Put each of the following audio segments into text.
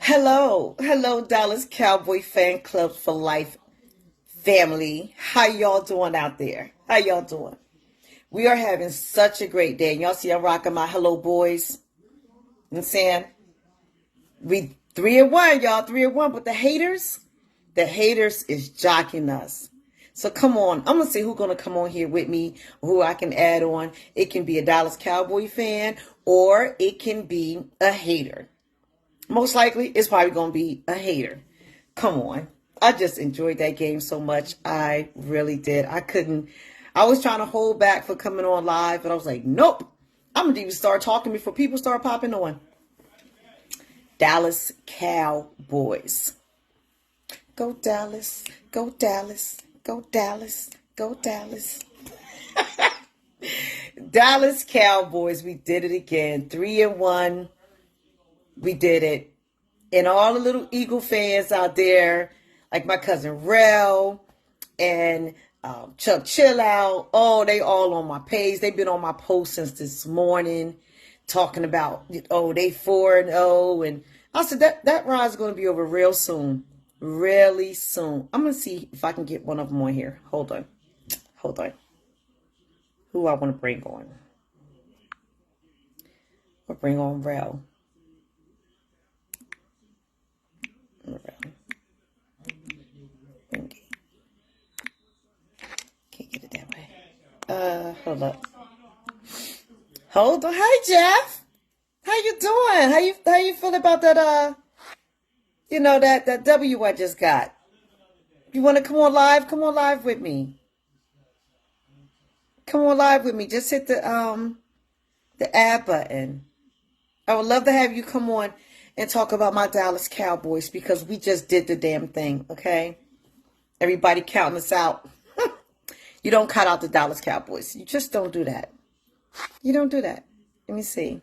Hello, Dallas Cowboy Fan Club for Life family. How y'all doing out there? How y'all doing? We are having such a great day. Y'all see I'm rocking my Hello Boys. You know what I'm saying? We 3-1, y'all, 3-1. But the haters is jocking us. So come on. I'm going to see who's going to come on here with me, who I can add on. It can be a Dallas Cowboy fan or it can be a hater. Most likely, it's probably going to be a hater. Come on. I just enjoyed that game so much. I really did. I was trying to hold back for coming on live, but I was like, nope. I'm going to even start talking before people start popping on. Dallas Cowboys. Go Dallas. Go Dallas. Go Dallas. Go Dallas. Dallas Cowboys. We did it again. 3-1. We did it. And all the little Eagle fans out there, like my cousin Rel and Chuck Chillout, oh, they all on my page. They've been on my post since this morning, talking about, oh, they 4-0. And I said, that ride's going to be over real soon. Really soon. I'm going to see if I can get one of them on here. Hold on. Who I want to bring on? I'll bring on Rel. Can't get it that way. Hold up. Hold on. Hi, Jeff. How you doing? How you feel about that? That W I just got. You want to come on live? Come on live with me. Come on live with me. Just hit the add button. I would love to have you come on and talk about my Dallas Cowboys because we just did the damn thing. Okay, everybody counting us out. You don't cut out the Dallas Cowboys. You just don't do that. You don't do that. Let me see.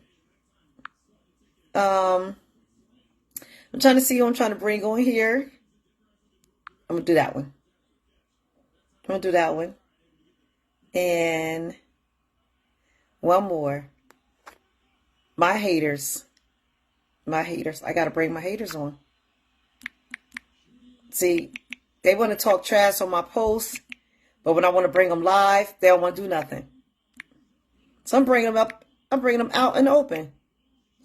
I'm trying to see who I'm trying to bring on here. I'm going to do that one. And one more. My haters. I got to bring my haters on. See, they want to talk trash on my posts, but when I want to bring them live, they don't want to do nothing. So I'm bringing them up. I'm bringing them out in the open.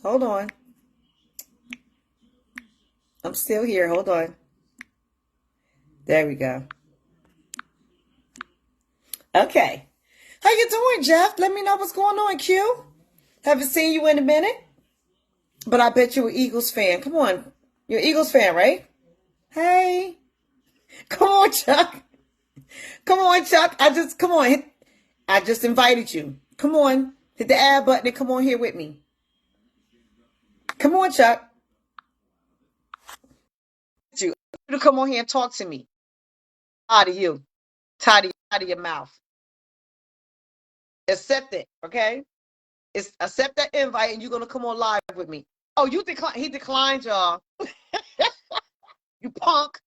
Hold on. I'm still here. Hold on. There we go. Okay. How you doing, Jeff? Let me know what's going on, Q. Haven't seen you in a minute. But I bet you're an Eagles fan. Come on. You're an Eagles fan, right? Hey. Come on, Chuck. Come on, Chuck. Come on. I just invited you. Come on. Hit the add button and come on here with me. Come on, Chuck. You to come on here and talk to me. Tired of you. Tired of your mouth. Accept it, okay? Accept that invite and you're going to come on live with me. Oh, you decline. He declined, y'all. You punk.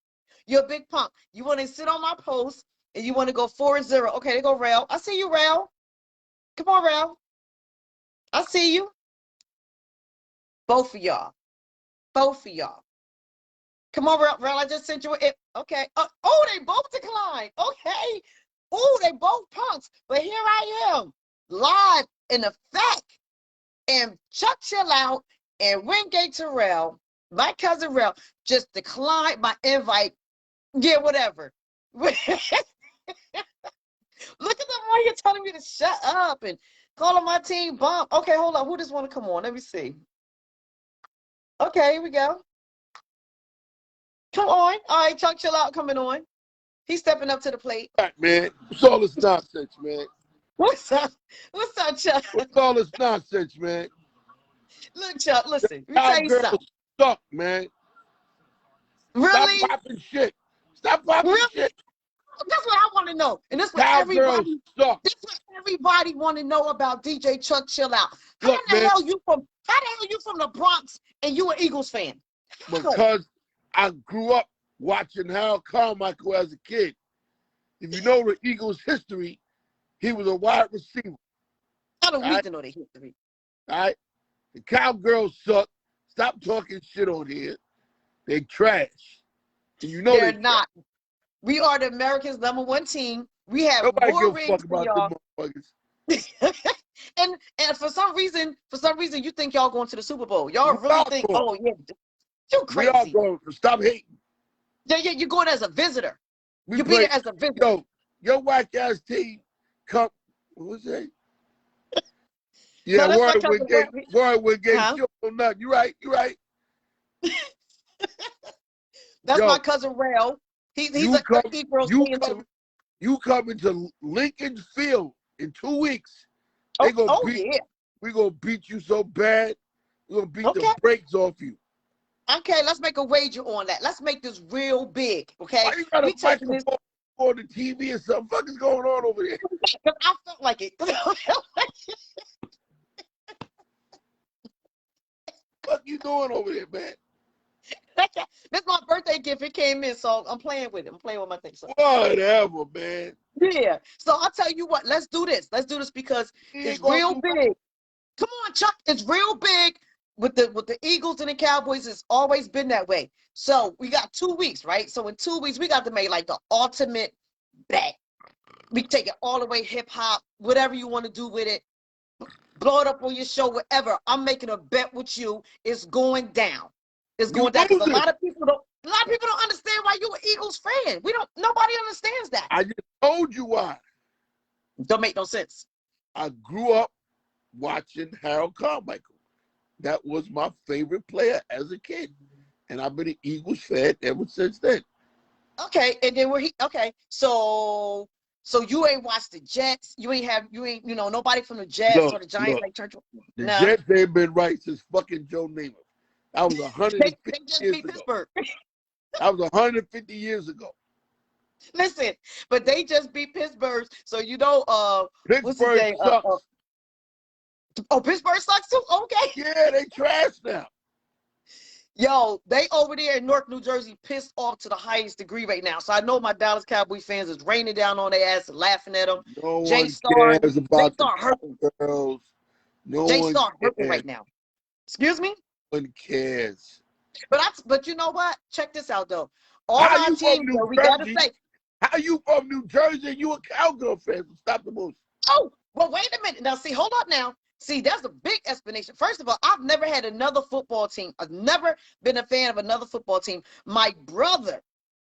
You're a big punk. You want to sit on my post and you want to go 4-0. Okay, there go Rel. I see you, Rel. Come on, Rel. I see you. Both of y'all. Come on, Rel. I just sent you it. Okay. Oh, they both declined. Okay. Oh, they both punks. But here I am, live in effect. And Chuck Chillout and Wingate Terrell, my cousin Rel, just declined my invite. Yeah, whatever. Look at them right here telling me to shut up and calling my team bump. Okay, hold on. Who just want to come on? Let me see. Okay, here we go. Come on. All right, Chuck Chillout coming on. He's stepping up to the plate. All right, man. What's all this nonsense, man? What's up, Chuck? What's all this nonsense, man? Look, Chuck, listen. Let me tell you something. Suck, man. Really? Stop popping shit. Stop popping shit. That's what I want to know. And this is what everybody want to know about DJ Chuck Chillout. How the hell you from the Bronx and you an Eagles fan? Because I grew up watching Harold Carmichael as a kid. If you know the Eagles' history, he was a wide receiver. I don't need to know the history. All right? The Cowgirls suck. Stop talking shit on here. They trash. And you know They're they not. We are the Americans' #1 team. We have nobody more give a rings fuck than about them y'all. motherfuckers. and for some reason, you think y'all going to the Super Bowl. Y'all We really are think, going. oh yeah, you're We are crazy. going. Stop hating. Yeah, you're going as a visitor. We You be play. there as a visitor. Yo, your whack ass team come. What was that? Yeah, No, that's my word cousin. with game Huh? show or nothing. You right. That's Yo, my cousin Rail. He's you a come. Eagles You fan come. too. You come into Lincoln Field in 2 weeks. They gonna Oh beat. yeah. We gonna beat you so bad. We gonna beat Okay. the brakes off you. Okay, let's make a wager on that. Let's make this real big. Okay. Why you got a We taking this microphone on the TV or something? Fuck is going on over there? because I felt like it. What you doing over there, man? This is my birthday gift. It came in, so I'm playing with it. I'm playing with my thing. So. Whatever, man. Yeah. So I'll tell you what. Let's do this. Let's do this because it's real big. Come on, Chuck. It's real big with the Eagles and the Cowboys. It's always been that way. So we got 2 weeks, right? So in 2 weeks, we got to make like the ultimate bet. We take it all the way hip hop, whatever you want to do with it. Blow it up on your show, whatever. I'm making a bet with you. It's going down. It's You going down because a losing. lot of people don't understand why you're an Eagles fan. Nobody understands that. I just told you why. Don't make no sense. I grew up watching Harold Carmichael. That was my favorite player as a kid. And I've been an Eagles fan ever since then. Okay, and then so you ain't watched the Jets. You ain't nobody from the Jets or the Giants like Churchill. The No. Jets ain't been right since fucking Joe Namath. That was 150 They just years beat ago. Pittsburgh. That was 150 years ago. Listen, but they just beat Pittsburgh. So what's his Pittsburgh name? sucks. Pittsburgh sucks too. Okay. Yeah, they trash now. Yo, they over there in Newark, New Jersey, pissed off to the highest degree right now. So I know my Dallas Cowboys fans is raining down on their ass and laughing at them. No Jay one Star, cares about the hurting. girls. No Jay one Star hurting cares. right now. Excuse me? No one cares. But you know what? Check this out though. All How our you from teams, New though, we gotta Jersey? say, How you from New Jersey and you a Cowgirl fan? So stop the bullshit. oh, well, wait a minute. Now, see, hold up now. See, that's a big explanation. First of all, I've never had another football team. I've never been a fan of another football team. My brother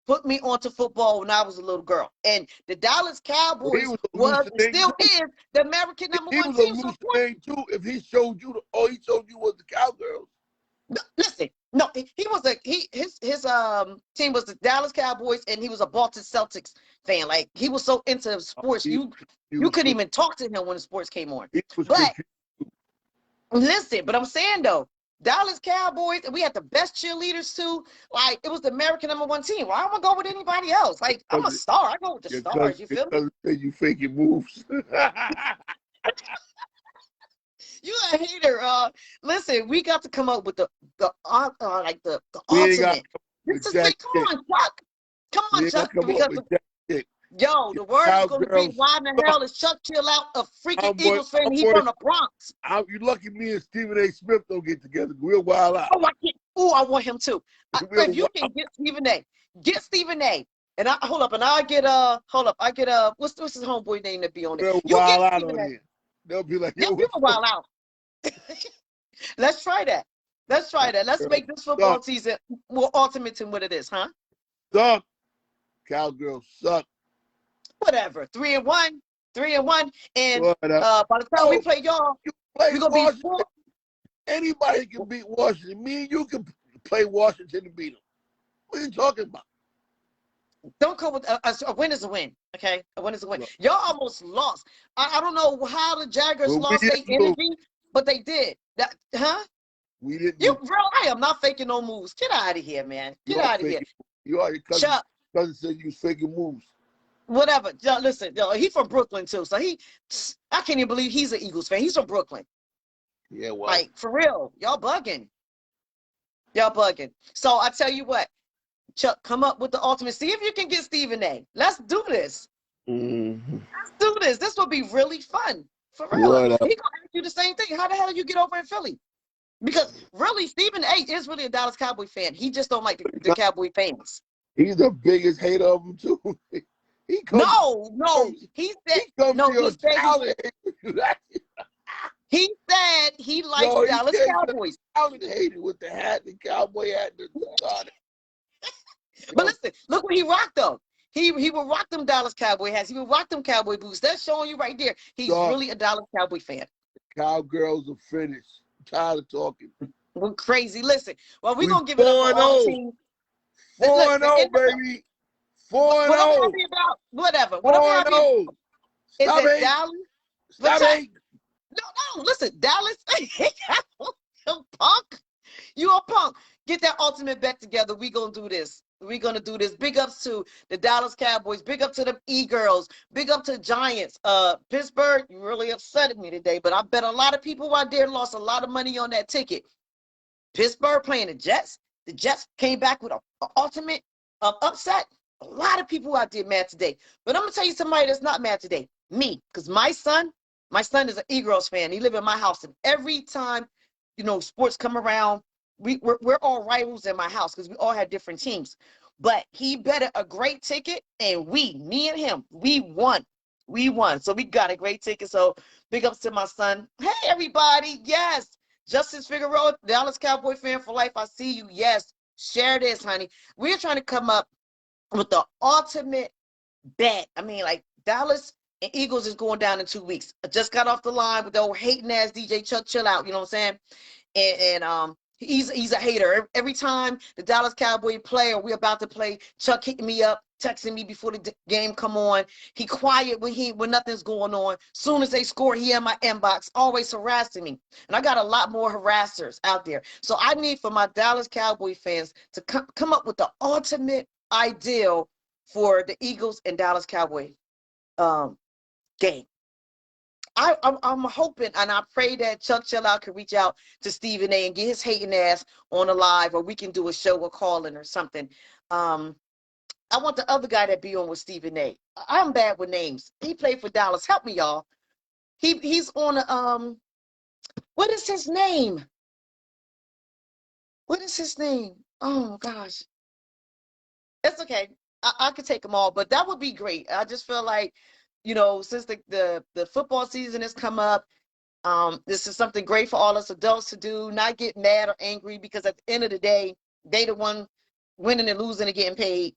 put me onto football when I was a little girl. And the Dallas Cowboys was and still is the American #1 team. He was a loose thing too if he showed you all he showed you was the Cowgirls. No, listen, no, his team was the Dallas Cowboys and he was a Boston Celtics fan. Like he was so into sports, you couldn't even talk to him when the sports came on. But listen, but I'm saying though, Dallas Cowboys, and we had the best cheerleaders too. Like it was the American #1 team. Well, I'm gonna go with anybody else. Like I'm a star. I go with the stars. You feel me? You faking moves. You a hater. Listen, we got to come up with the ultimate. This is like, come on, Chuck. Come on, Chuck. Because yo, the word is going to be, why in the hell is Chuck Chillout a freaking Eagles fan? He from the Bronx. You lucky me and Stephen A. Smith don't get together. We'll wild out. I want him too. If you can get Stephen A. And hold up, I get what's his homeboy name that be on there? You get Stephen A. They'll be like, yo, what's wild out. Let's try that. Let's make this football season more ultimate than what it is, huh? Suck. Cowgirls suck. Whatever. 3-1. And by the time we play y'all, we're gonna be 4. Anybody can beat Washington. Me and you can play Washington and beat them. What are you talking about? Don't come with a win is a win. Okay, a win is a win. Y'all almost lost. I don't know how the Jaguars lost their energy, but they did. We didn't. I am not faking no moves. Get out of here, man. Get out of here. You are your cousin. Chuck. Cousin said you was faking moves. Whatever. Listen, he's from Brooklyn too, so I can't even believe he's an Eagles fan. He's from Brooklyn. Yeah, well, like for real, y'all bugging. So I tell you what, Chuck, come up with the ultimate. See if you can get Stephen A. Let's do this. Mm-hmm. Let's do this. This will be really fun. For real. He gonna ask you the same thing. How the hell did you get over in Philly? Because really, Stephen A. is really a Dallas Cowboy fan. He just don't like the Cowboy fans. He's the biggest hater of them too. He comes. No. He said he comes no. to your talent. He said he likes Yo, Dallas Cowboys. Talent hated with the hat, the cowboy hat, the But listen, look what he rocked though. He will rock them Dallas Cowboy hats. He will rock them cowboy boots. That's showing you right there. He's really a Dallas Cowboy fan. Cowgirls are finished. I'm tired of talking. We're crazy. Listen, well, we're going to give it up for all teams. 4-0, baby. 4-0. Whatever. 4-0. Stop it. Dallas? Stop it. No. Listen, Dallas. Punk. You a punk. Get that ultimate bet together. We're going to do this. We're going to do this. Big ups to the Dallas Cowboys. Big up to the E-Girls. Big up to Giants. Pittsburgh, you really upset me today, but I bet a lot of people out there lost a lot of money on that ticket. Pittsburgh playing the Jets. The Jets came back with an ultimate upset. A lot of people out there mad today. But I'm going to tell you somebody that's not mad today. Me. Because my son is an E-Girls fan. He lives in my house. And every time, sports come around, we're all rivals in my house because we all had different teams. But he bet a great ticket, and me and him, we won. We won. So we got a great ticket. So big ups to my son. Hey, everybody. Yes. Justice Figueroa, Dallas Cowboy fan for life. I see you. Yes. Share this, honey. We're trying to come up with the ultimate bet. I mean, like Dallas and Eagles is going down in 2 weeks. I just got off the line with the old hating ass DJ Chuck Chillout. You know what I'm saying? And he's a hater. Every time the Dallas Cowboy play or we're about to play, Chuck hitting me up, texting me before the game come on. He quiet when nothing's going on. Soon as they score, he in my inbox, always harassing me. And I got a lot more harassers out there. So I need for my Dallas Cowboy fans to come up with the ultimate ideal for the Eagles and Dallas Cowboy game. I'm hoping and I pray that Chuck Chillout can reach out to Stephen A and get his hating ass on a live, or we can do a show or call-in or something. I want the other guy that be on with Stephen A. I'm bad with names. He played for Dallas. Help me, y'all. He's on what is his name? What is his name? Oh gosh. It's okay. I could take them all, but that would be great. I just feel like, since the football season has come up, this is something great for all us adults to do, not get mad or angry, because at the end of the day, they the one winning and losing and getting paid.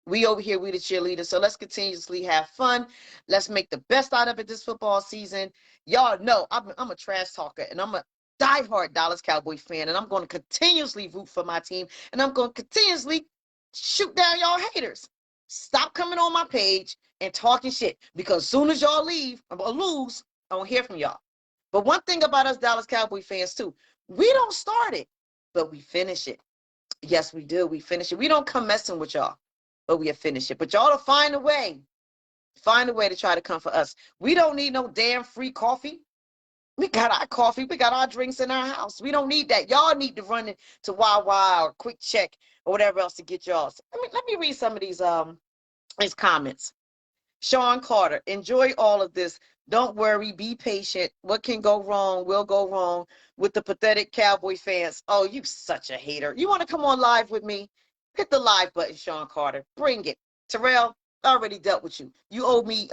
We over here, we the cheerleaders. So let's continuously have fun. Let's make the best out of it this football season. Y'all know I'm a trash talker, and I'm a diehard Dallas Cowboy fan, and I'm going to continuously root for my team, and I'm going to continuously shoot down y'all haters. Stop coming on my page and talking shit, because as soon as y'all leave or lose, I won't hear from y'all. But one thing about us Dallas Cowboy fans too, we don't start it, but we finish it. Yes, we do. We finish it. We don't come messing with y'all, but we finish it. But y'all will find a way to try to come for us. We don't need no damn free coffee. We got our coffee. We got our drinks in our house. We don't need that. Y'all need to run it to Wawa or Quick Check or whatever else to get y'all. Let me read some of these comments. Sean Carter, enjoy all of this. Don't worry, be patient. What can go wrong will go wrong with the pathetic Cowboy fans. Oh, you such a hater. You want to come on live with me? Hit the live button, Sean Carter. Bring it. Terrell, I already dealt with you. You owe me.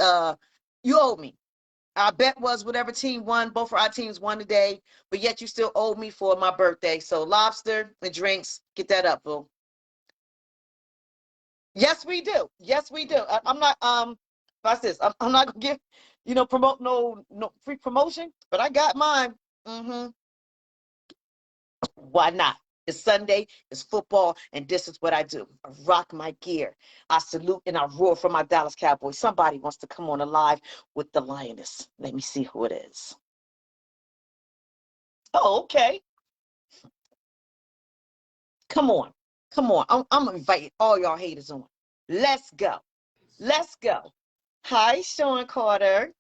You owe me. Our bet was whatever team won. Both of our teams won today, but yet you still owe me for my birthday. So lobster and drinks, get that up, boo. Yes, we do. Yes, we do. I'm not. Watch this. I'm not gonna give, promote no free promotion, but I got mine. Why not? It's Sunday, it's football, and this is what I do. I rock my gear. I salute and I roar for my Dallas Cowboys. Somebody wants to come on alive with the Lioness. Let me see who it is. Oh, okay. Come on. Come on. I'm inviting all y'all haters on. Let's go. Let's go. Hi, Sean Carter.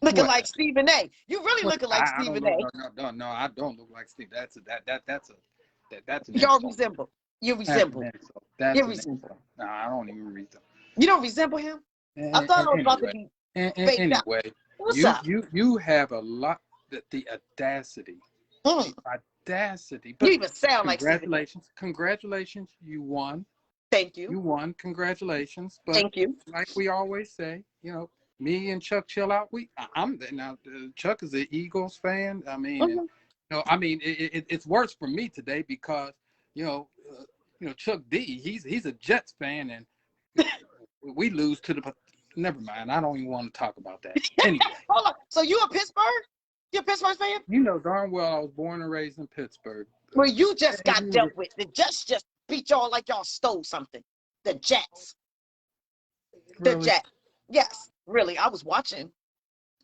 Looking like Stephen A. You really looking like Stephen A. No, I don't look like Steve. That's an Y'all insult. resemble. You resemble. You resemble. No, I don't even resemble. You don't resemble him? I thought I was about to be fake. Anyway, What's up? You have a lot, the audacity Mm. Audacity. You But even sound like Stephen A. congratulations, you won. Thank you. You won. Congratulations. But Thank you. like we always say, me and Chuck Chillout. I'm now. Chuck is an Eagles fan. I mean, and, Mhm. it's worse for me today because you know, Chuck D. He's a Jets fan, and we lose to the. Never mind. I don't even want to talk about that. Anyway, Hold on. So you a Pittsburgh? You a Pittsburgh fan? you know darn well I was born and raised in Pittsburgh. Well, you just got And dealt with. The Jets just beat y'all like y'all stole something. The Jets. The really. Jets. Yes, really. I was watching.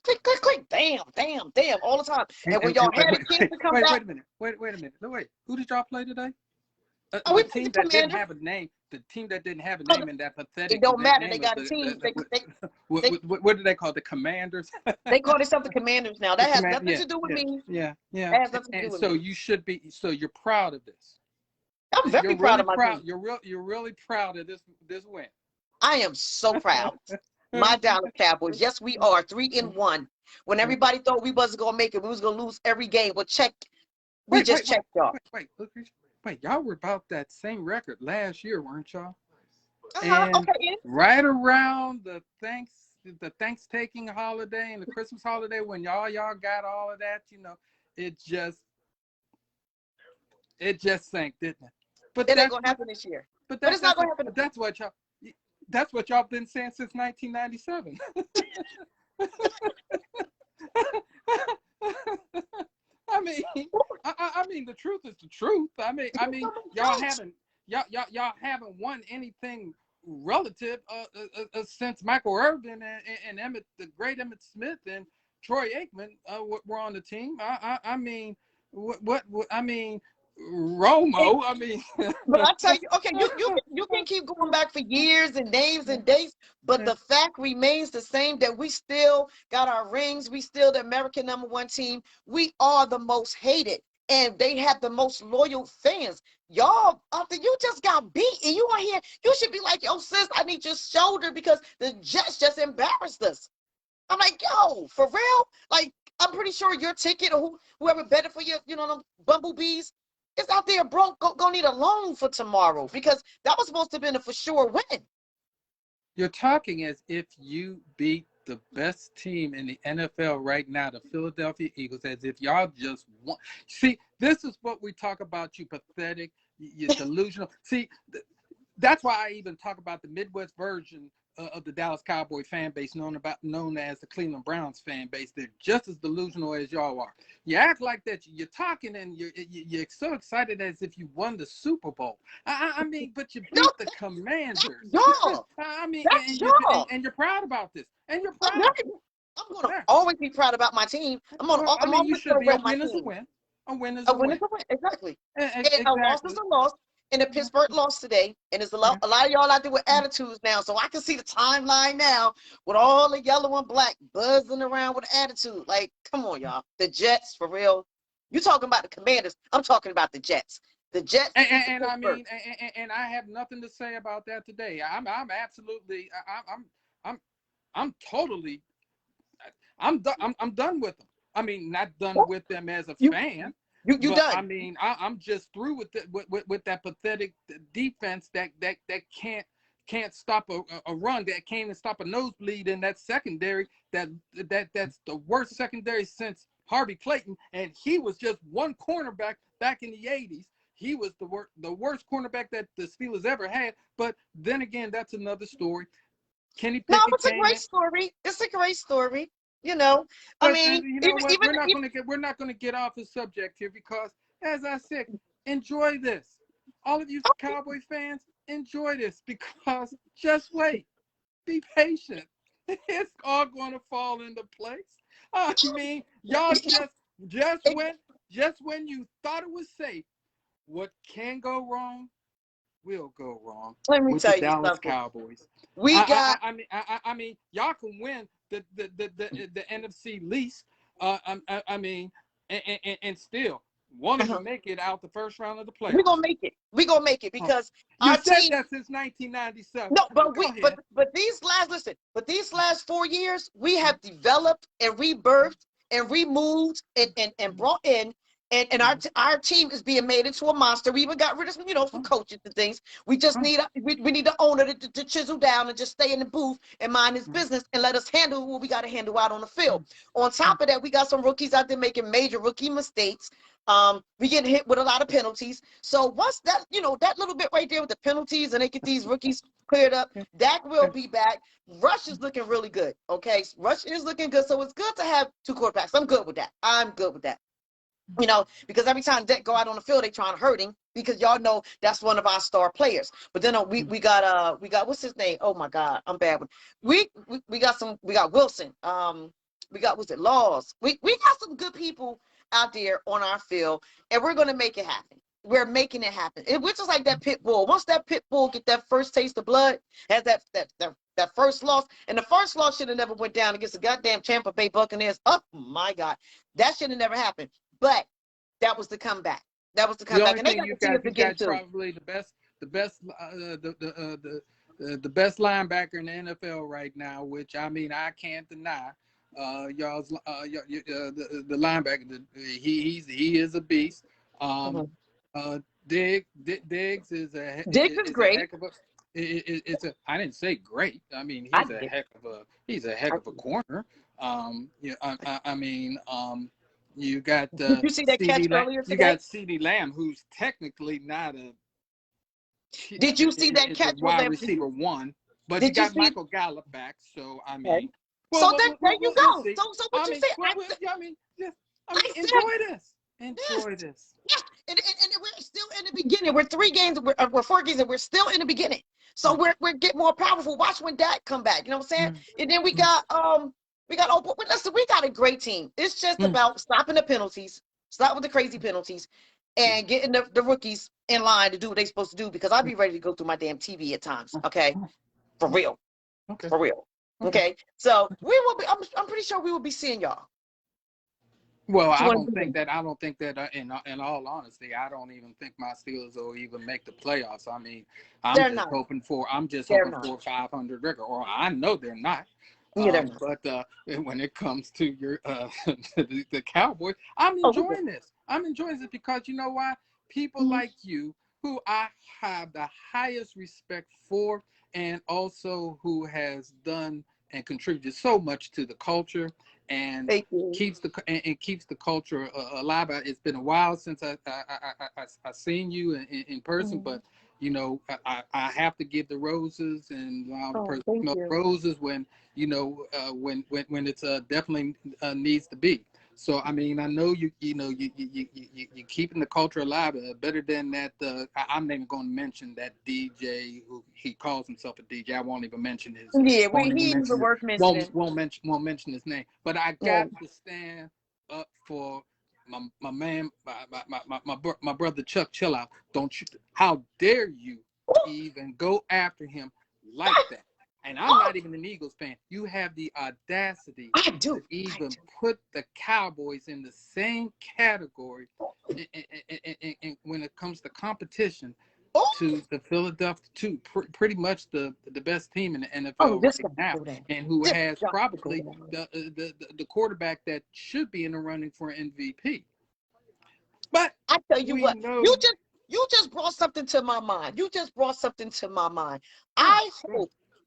Click, click, click. Damn, damn, damn. All the time. And when y'all Wait, had a chance to come back. wait a minute. Wait a minute. No, wait. Who did y'all play today? Oh, we The played team the that didn't Commanders. have a name. The team that didn't have a Oh, name in that it pathetic don't matter. They name of got a team. what do they call it? The Commanders? They call themselves the Commanders now. The That has command. nothing Yeah, to do with yeah, me. yeah, yeah. That has nothing to do And with so me. you should be. So you're proud of this. I'm very You're proud really of my proud. team. You're really proud of this win. I am so proud. My Dallas Cowboys. Yes, we are 3-1. When everybody thought we wasn't gonna make it, we was gonna lose every game. Well, check. We just checked y'all. Wait. Y'all were about that same record last year, weren't y'all? Okay. And right around the Thanksgiving holiday and the Christmas holiday, when y'all got all of that, it just sank, didn't it? But it ain't gonna happen this year. But it's not gonna happen. That's what y'all been saying since 1997. I mean, I mean, the truth is the truth. I mean, y'all haven't won anything relative since Michael Irvin and Emmett, the great Emmett Smith and Troy Aikman were on the team. I mean, what I mean, Romo. I mean, But I tell you, okay, you can keep going back for years and names and dates, but the fact remains the same that we still got our rings. We still the American #1 team. We are the most hated, and they have the most loyal fans. Y'all, after you just got beat and you are here, you should be like, yo, sis, I need your shoulder because the Jets just embarrassed us. I'm like, yo, for real? Like, I'm pretty sure your ticket or whoever betted for you, them bumblebees, is out there broke. Go need a loan for tomorrow because that was supposed to have been a for sure win. You're talking as if you beat the best team in the NFL right now, the Philadelphia Eagles, as if y'all just won. See, this is what we talk about, you pathetic, you're delusional. See, that's why I even talk about the Midwest version of the Dallas Cowboy fan base, known as the Cleveland Browns fan base. They're just as delusional as y'all are. You act like that. You're talking and you're so excited as if you won the Super Bowl. I mean, but you beat the Commanders. Y'all, I mean, that's y'all. and you're proud about this. And you're I'm proud. gonna always be proud about my team. I'm I mean, you always should be. A celebrate my win is a team. win. A win is A a win win. is a win, exactly. And a loss Exactly. is a loss. And the Pittsburgh lost today. And there's a lot of y'all out there with attitudes now. So I can see the timeline now with all the yellow and black buzzing around with attitude. Like, come on, y'all. The Jets, for real. You talking about the Commanders. I'm talking about the Jets. The Jets. And I mean, and I have nothing to say about that today. I'm absolutely, I'm totally, I'm done with them. I mean, not done with them as a fan. You but done. I mean, I'm just through with with that pathetic defense that can't stop a run, that can't even stop a nosebleed in that secondary. That's the worst secondary since Harvey Clayton, and he was just one cornerback back in the 80s. He was the worst cornerback that the Steelers ever had. But then again, that's another story. Kenny No, Pickett it's a came great in. story. It's a great story. I But mean, you know what? even We're not gonna get off the subject here because, as I said, enjoy this. All of you Cowboy fans, enjoy this because just wait, be patient. It's all going to fall into place. I mean, y'all just when you thought it was safe, what can go wrong will go wrong let me with the tell you Dallas something. Cowboys. We got I mean, y'all can win the NFC least. I mean, and still won't even make it out the first round of the playoffs. we're gonna make it. We're gonna make it because you our said team. that since 1997. No, but Go ahead. these last 4 years, we have developed and rebirthed and removed and brought in And our team is being made into a monster. We even got rid of some, some coaches and things. We just need we need the owner to chisel down and just stay in the booth and mind his business and let us handle what we got to handle out on the field. On top of that, we got some rookies out there making major rookie mistakes. We get hit with a lot of penalties. So once that, that little bit right there with the penalties and they get these rookies cleared up, Dak will be back. Rush is looking really good. Okay. Rush is looking good. So it's good to have two quarterbacks. I'm good with that. I'm good with that. Because every time Dak go out on the field, they trying to hurt him because y'all know that's one of our star players. But then we got what's his name? Oh my God, I'm bad with we got Wilson. We got Laws. We got some good people out there on our field, and we're gonna make it happen. We're making it happen. We're just like that pit bull. Once that pit bull get that first taste of blood, has that first loss, and the first loss should have never went down against the goddamn Tampa Bay Buccaneers. Oh my God, that should have never happened. But that was the comeback. That was the comeback, and they got to see us again too. Probably the best linebacker in the NFL right now, which I mean I can't deny. Y'all's the linebacker, he is a beast. Diggs is great. A heck of a. I didn't say great. I mean he's a heck of a corner. I mean. You got Did you see that catch earlier today? You got CeeDee Lamb, who's technically not a. Did you see that catch? Wide receiver one, but you got Michael Gallup back, so I mean. Okay. So there you go. So what you say? Enjoy this. Enjoy this. Yeah, and we're still in the beginning. We're 3 games. We're 4 games, and we're still in the beginning. So we're getting more powerful. Watch when Dak come back. You know what I'm saying? And then we got listen, we got a great team. It's just about stopping the penalties, stop with the crazy penalties, and getting the rookies in line to do what they're supposed to do, because I'll be ready to go through my damn TV at times. Okay. For real. Okay. For real. Okay. So we will be, I'm pretty sure we will be seeing y'all. Well, I don't think that in all honesty, I don't even think my Steelers will even make the playoffs. I mean, I'm just hoping for a 500 record, or I know they're not. But when it comes to your the Cowboys, I'm enjoying this. I'm enjoying this because you know why? People like you, who I have the highest respect for, and also who has done and contributed so much to the culture and keeps the culture alive. It's been a while since I seen you in person, but you know, I have to give the roses and allow the person to smell the roses when when it's definitely needs to be. So I mean, I know you keeping the culture alive better than that. I'm not even going to mention that DJ who he calls himself a DJ. I won't even mention his. Yeah, he's worth mentioning. Won't mention his name. But I got to stand up for my man, my brother Chuck Chillout. Don't you? How dare you even go after him like that? And I'm not even an Eagles fan. You have the audacity to even put the Cowboys in the same category and when it comes to competition to the Philadelphia, to pretty much the best team in the NFL right now, and who has probably the quarterback that should be in the running for MVP. But I tell you what, you just brought something to my mind.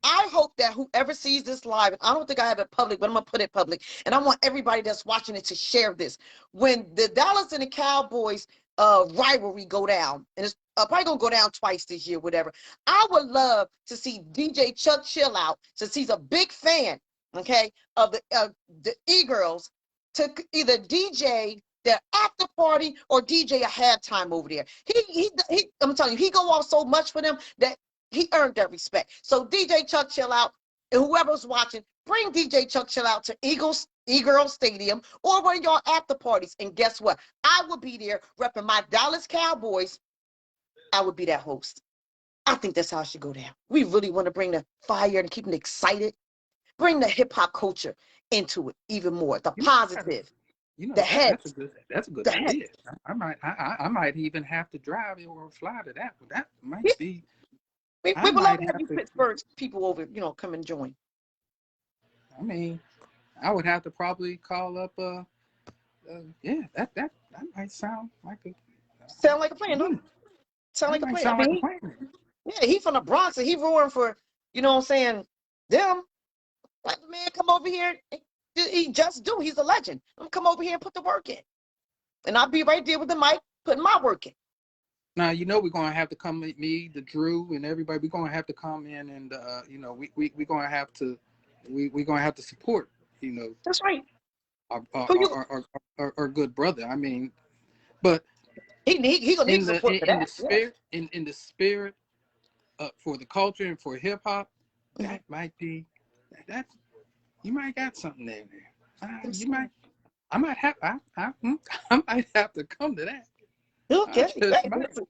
I hope that whoever sees this live, I don't think I have it public, but I'm going to put it public. And I want everybody that's watching it to share this. When the Dallas and the Cowboys rivalry go down, and it's probably going to go down twice this year, whatever, I would love to see DJ Chuck Chillout, since he's a big fan, okay, of the E-Girls, to either DJ their after party or DJ a halftime over there. He I'm telling you, he go off so much for them that he earned that respect. So DJ Chuck Chillout, and whoever's watching, bring DJ Chuck Chillout to E-Girl Stadium or one of y'all after parties. And guess what? I will be there repping my Dallas Cowboys. I would be that host. I think that's how it should go down. We really want to bring the fire and keep them excited. Bring the hip hop culture into it even more. The positive. That's a good idea. I might even have to drive or fly to that. That might be. We would love to have you Pittsburgh people over, come and join. I mean, I would have to probably call up. That might sound like a Sound like a plan, don't it? Sound that like a might plan. I sound like a mean, plan. yeah, he from the Bronx and he roaring for, you know what I'm saying, them. Let the man come over here. He just do. He's a legend. I'm come over here and put the work in. And I'll be right there with the mic, putting my work in. Now, you know, we're going to have to come, me, the Drew, and everybody, we're going to have to come in and, you know, we're going to have to, we're going to have to support, you know, That's right. our, Who you? our good brother. I mean, but He gonna need in support for that. the spirit, in the spirit for the culture and for hip hop, Yeah. that might be, that you might got something there. You might, I might have, I might have to come to that. Okay. Just Hey, might. listen,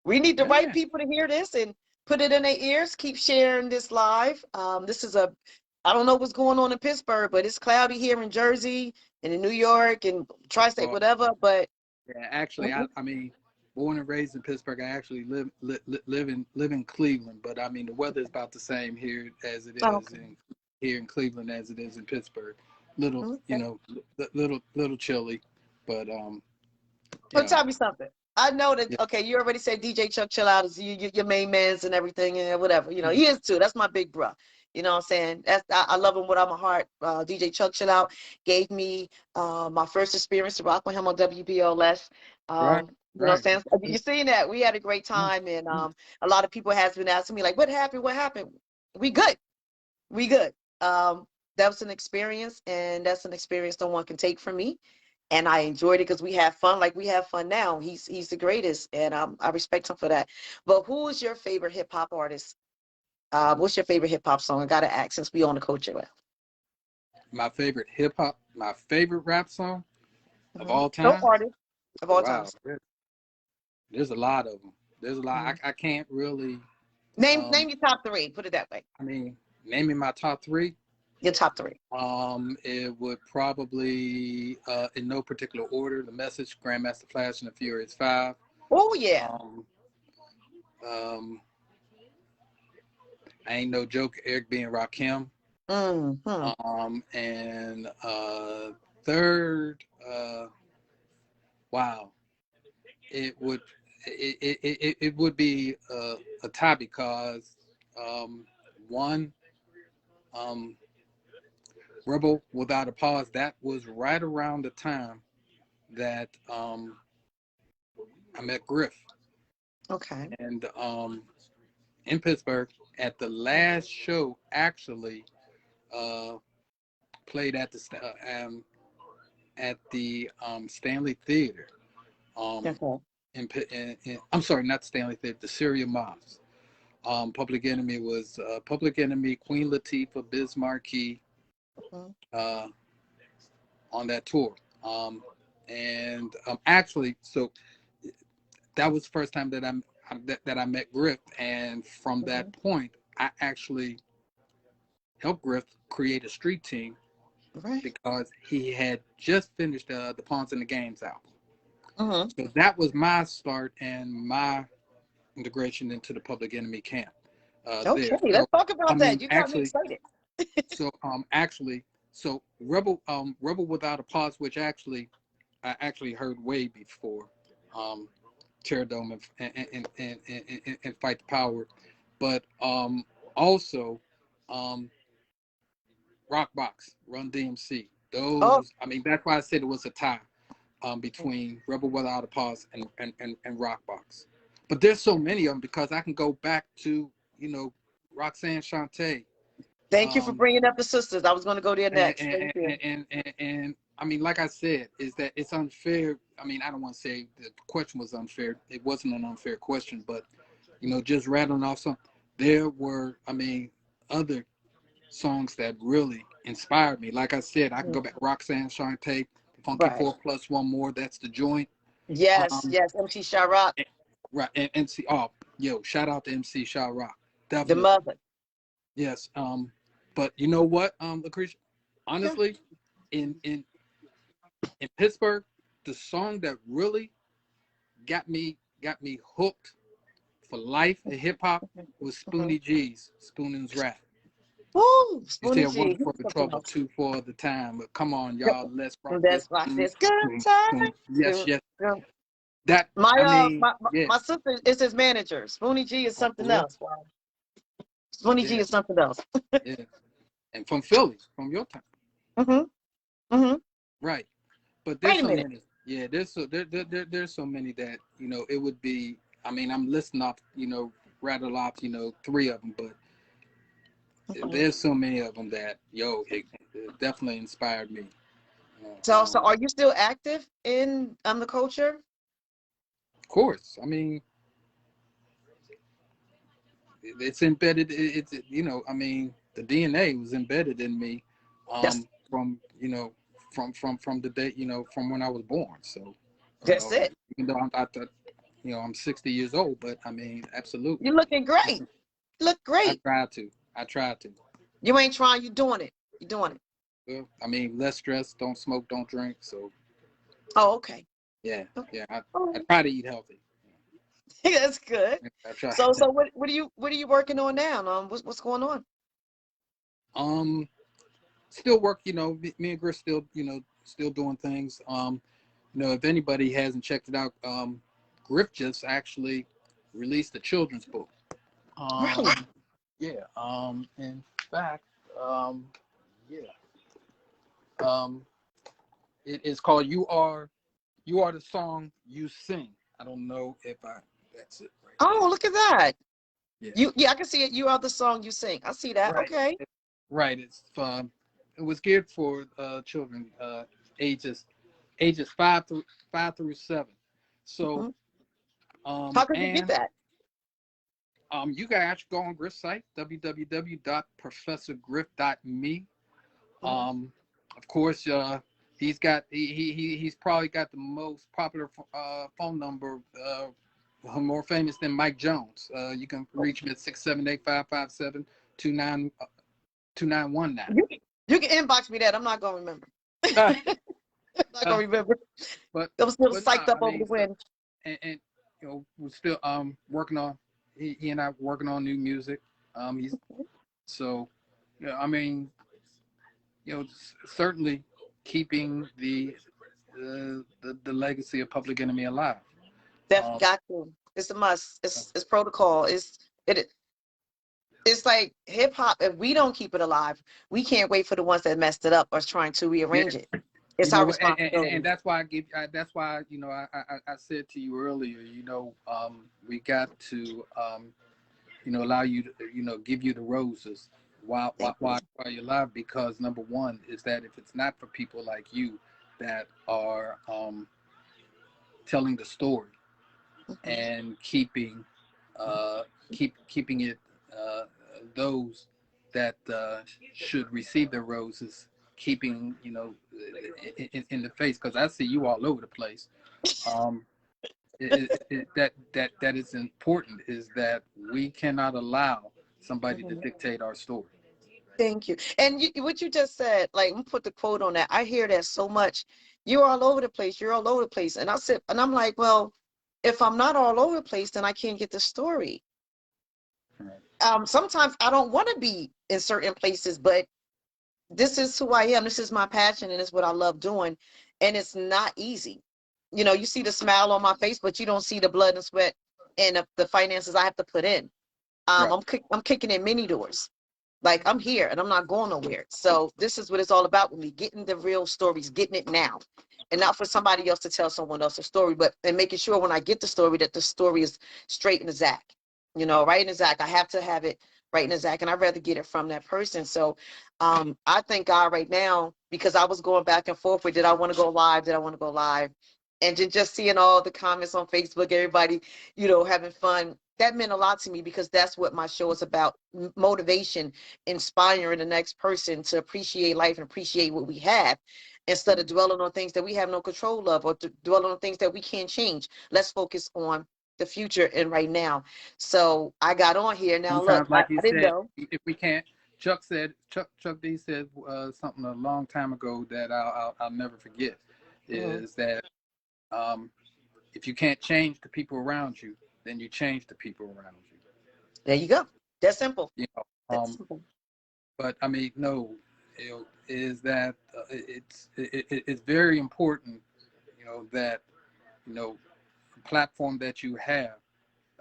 we need the right Yeah. people to hear this and put it in their ears. Keep sharing this live. This is I don't know what's going on in Pittsburgh, but it's cloudy here in Jersey and in New York and tri-state, Well, whatever. But yeah, actually, I mean, born and raised in Pittsburgh. I actually live in Cleveland, but I mean, the weather is about the same here as it is okay. here in Cleveland as it is in Pittsburgh. Little, you Okay. know, little chilly, but Well, yeah, tell me something. I know that, yeah, okay, you already said DJ Chuck Chillout is your main man's and everything and whatever. You know, he is too. That's my big bro. You know what I'm saying? I love him with all my heart. DJ Chuck Chillout gave me my first experience to rock with him on WBLS. right, You know what I'm right. saying? You seen that? We had a great time, and a lot of people has been asking me, like, what happened? What happened? We good. We good. That was an experience, and that's an experience no one can take from me. And I enjoyed it because we had fun, like we have fun now. He's the greatest, and I respect him for that. But who is your favorite hip hop artist? What's your favorite hip hop song? I gotta ask since we on the culture. My favorite my favorite rap song of Mm-hmm. all No time. artist of all Wow, times. there's a lot of them. There's a lot. Mm-hmm. I can't really. Name your top three. Put it that way. I mean, naming my top three. Your top three. It would probably, in no particular order, The Message, Grandmaster Flash, and the Furious Five. Oh yeah. Um, I Ain't No Joke, Eric B. and Rakim. Mm-hmm. And third, wow, it would it would be a tie because one, Rebel Without a Pause. That was right around the time that I met Griff. Okay. And in Pittsburgh at the last show, actually played at the Stanley Theater. Okay. I'm sorry, not Stanley Theater, the Syria Mobs. Public Enemy was Public Enemy, Queen Latifah, Biz Markie Mm-hmm. On that tour. Actually, so that was the first time that I met Griff, and from that point, I actually helped Griff create a street team Right. because he had just finished the Pawns and the Games album. Mm-hmm. So that was my start and my integration into the Public Enemy camp. Okay. There. Let's So talk about I that. mean, You got me actually, excited. so Rebel Without a Pause, which actually I actually heard way before Terror Dome and Fight the Power, but also Rockbox, Run DMC. Oh. Those, I mean, that's why I said it was a tie between Rebel Without a Pause and Rockbox. But there's so many of them because I can go back to, you know, Roxanne Shante. Thank you for bringing up the sisters. I was going to go there next. Thank you. And I mean, like I said, is that it's unfair. I mean, I don't want to say the question was unfair. It wasn't an unfair question, but, you know, just rattling off some, there were, I mean, other songs that really inspired me. Like I said, I can go back Roxanne Shante, Funky Right. 4 plus one more. That's the joint. Yes, yes. MC Sharrock, Right. And MC, oh, yo, shout out to MC Sharrock. the Definitely. mother. Yes. But you know what, Lucretia? Yeah. Honestly, in Pittsburgh, the song that really got me hooked for life in hip hop was Mm-hmm. Spoonie G's Spoonin's Rap. Woo, You see Spoonie a one G. for He's the something trouble, else. two for the time. But come on, Yep. y'all, let's rock this. Let's rock this good time. Yes, yes. That My I mean, yeah, my sister is his manager. Spoonie G is oh, for something real, else. Wow. Spoonie G yeah, is something else. yeah. And from Philly, from your time, Mm-hmm. Mm-hmm. right? But there's Wait a so minute. many. Yeah, there's so many that it would be. I mean, I'm listing off rattle off three of them, but Mhm. there's so many of them that it definitely inspired me. So are you still active in the culture? Of course, I mean it's embedded. It's I mean the DNA was embedded in me That's from from the day from when I was born. So that's it. even though I'm 60 years old, but I mean absolutely. You're looking great. You look I great. tried to. I tried to. You ain't trying. You're doing it. You're doing it. Well, I mean less stress, don't smoke, don't drink. So Oh, okay. yeah, Okay. yeah. I Oh, try to eat healthy. that's good. I try. So what are you working on now? What's going on? Um, Still work. Me and Chris still still doing things. If anybody hasn't checked it out, Griff just actually released a children's book. Um, Really? yeah. In fact, yeah. Um, it is called "You Are the Song You Sing." I don't know if that's it right Oh, look at that. there. Yeah. Yeah, I can see it. You are the song you sing. I see that. Right. Okay. Right. It was geared for children ages five through 7. So Hmm. How could you get and that? you can actually go on Griff's site, www.professorgriff.me. Hmm. Of course, he's probably got the most popular phone number, more famous than Mike Jones. You can reach him at 678-557-2919. You can inbox me that. I'm not gonna remember. uh, I'm not gonna remember. but I'm still but psyched nah, up I over the mean, so wind. and we're still working on he and I working on new music. He's so I mean certainly keeping the legacy of Public Enemy alive. Def Um, got to. It's a must. It's protocol. It. It's like hip hop. If we don't keep it alive, we can't wait for the ones that messed it up or trying to yeah, rearrange it. It's our and responsibility. that's why that's why I said to you earlier, we got to allow you to give you the roses Thank you. while you're alive, because number one is that if it's not for people like you that are telling the story Mhm. and keeping it those that should receive their roses, keeping in the face, because I see you all over the place. um that is important, is that we cannot allow somebody to Mhm. dictate our story. Thank you. And what you just said, like, I'm gonna put the quote on that. I hear that so much. You're all over the place. You're all over the place. And I said, and I'm like, well, if I'm not all over the place, then I can't get the story. Right. Sometimes I don't want to be in certain places, but this is who I am. This is my passion, and it's what I love doing. And it's not easy. You see the smile on my face, but you don't see the blood and sweat and the finances I have to put in. Right. I'm kicking in many doors. Like, I'm here and I'm not going nowhere. So this is what it's all about with me: getting the real stories, getting it now, and not for somebody else to tell someone else's story, but and making sure when I get the story that the story is straight in the Zach. Right in the Zach. I have to have it right in the Zach, and I'd rather get it from that person. So I thank God right now, because I was going back and forth with, did I want to go live? Did I want to go live? And just seeing all the comments on Facebook, everybody, having fun. That meant a lot to me, because that's what my show is about: motivation, inspiring the next person to appreciate life and appreciate what we have, instead of dwelling on things that we have no control of, or dwelling on things that we can't change. Let's focus on the future and right now. So I got on here. Now look, Sometimes, I like you didn't said, know. if we can't, Chuck D said something a long time ago that I'll never forget, Mhm. is that um, if you can't change the people around you, then you change the people around you. There you go. That's simple. You know, That's simple. But I mean, no, is that it's very important, that the platform that you have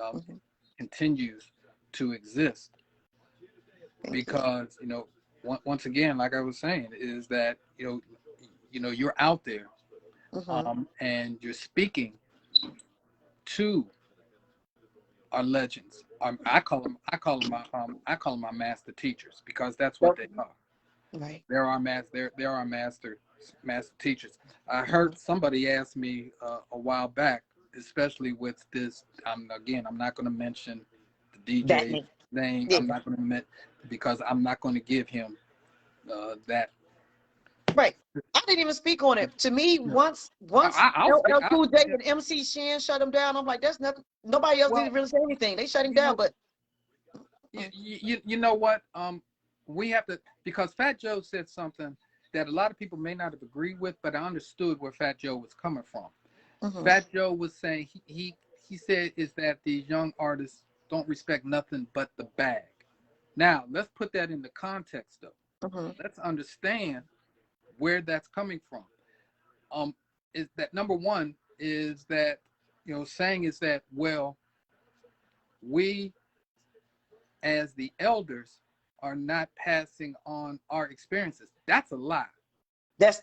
um, Mm-hmm. continues to exist Thank you. because once again, like I was saying, is that you're out there, Mm-hmm. and you're speaking to our legends. I call them my master teachers because that's what Yep. they are. Right. They're our master teachers. I Mm-hmm. heard somebody ask me a while back, especially with this. I'm not going to mention the That DJ's name. name. Yeah. I'm not going to admit because I'm not going to give him that. Right. I didn't even speak on it. To me, You know, once I'll speak. LL Cool J Yeah. and MC Shan shut him down, I'm like, that's nothing. Nobody else Well, didn't really say anything. They shut him you down, know, but you know what? We have to, because Fat Joe said something that a lot of people may not have agreed with, but I understood where Fat Joe was coming from. mm-hmm. Fat Joe was saying he said is that these young artists don't respect nothing but the bag. Now let's put that in the context though. Mm-hmm. Let's understand where that's coming from. Is that number one is that saying is that, well, we as the elders are not passing on our experiences. That's a lie.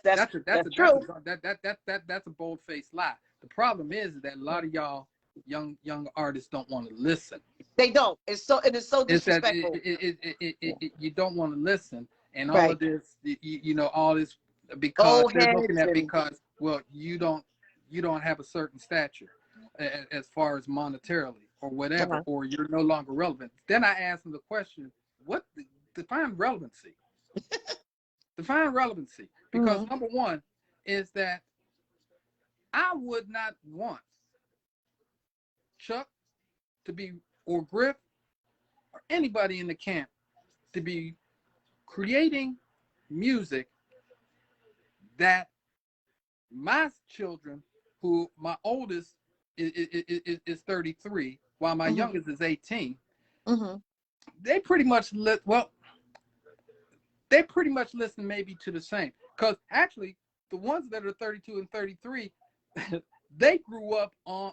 That's true. That's a bold faced lie. The problem is that a lot of y'all young artists don't want to listen. They don't. It's so It's that disrespectful. you don't want to listen, and all Right. of this, all this because Old they're looking heads at and because well, you don't have a certain stature as far as monetarily or whatever, uh-huh. or you're no longer relevant. Then I asked them the question, what define relevancy? Define relevancy, because Mm-hmm. number one is that I would not want Chuck to be, or Griff, or anybody in the camp to be creating music that my children, who my oldest is 33, while my Mm-hmm. youngest is 18, Mm-hmm. they pretty much they pretty much listen maybe to the same. Because actually, the ones that are 32 and 33, they grew up on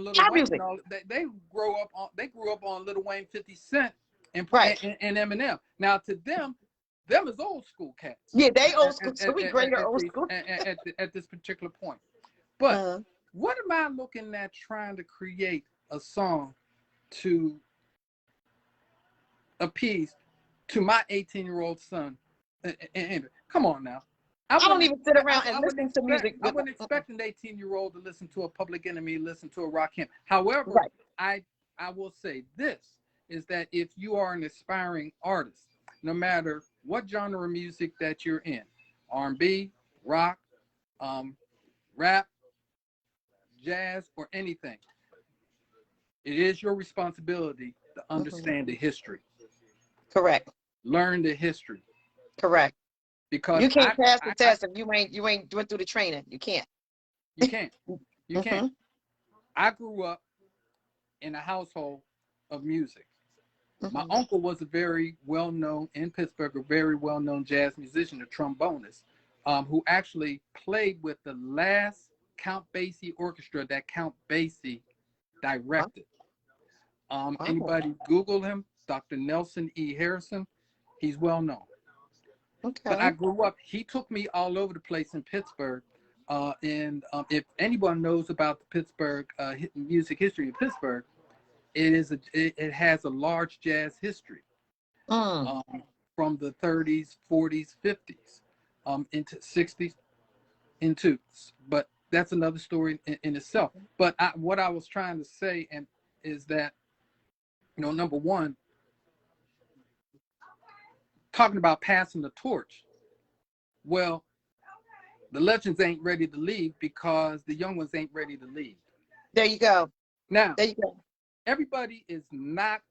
Lil Our Wayne and music. all. They grew up on Lil Wayne, 50 Cent, Right. and Eminem. Now to them is old school cats Yeah, they old school. at, So at, we at, greater at, old these, school. at this particular point. But Uh-huh. what am I looking at trying to create a song to appease to my 18-year-old son? Come on now. I don't even sit around and listen to music I with wouldn't expect an 18-year-old to listen to a Public Enemy, listen to a Rakim. However, right. I will say this is that if you are an aspiring artist, no matter what genre of music that you're in, R&B, rock, rap, jazz, or anything, it is your responsibility to Mm-hmm. understand the history, Correct. learn the history, Correct. because You can't pass the test if you ain't went through the training. You can't. you can't, you Mm-hmm. can't. I grew up in a household of music. My Mm-hmm. uncle was a very well-known in Pittsburgh, a very well-known jazz musician, a trombonist, who actually played with the last Count Basie orchestra that Count Basie Wow. directed. Wow. Anybody Google him, Dr. Nelson E. Harrison, he's well known. But I Okay. grew up, he took me all over the place in Pittsburgh. And if anyone knows about the Pittsburgh music history of Pittsburgh, it has a large jazz history, Mm. um, from the 30s, 40s, 50s, into 60s, but that's another story in itself. But what I was trying to say is that, number one, talking about passing the torch. Well, the legends ain't ready to leave because the young ones ain't ready to leave. There you go. Now, There you go. everybody is not,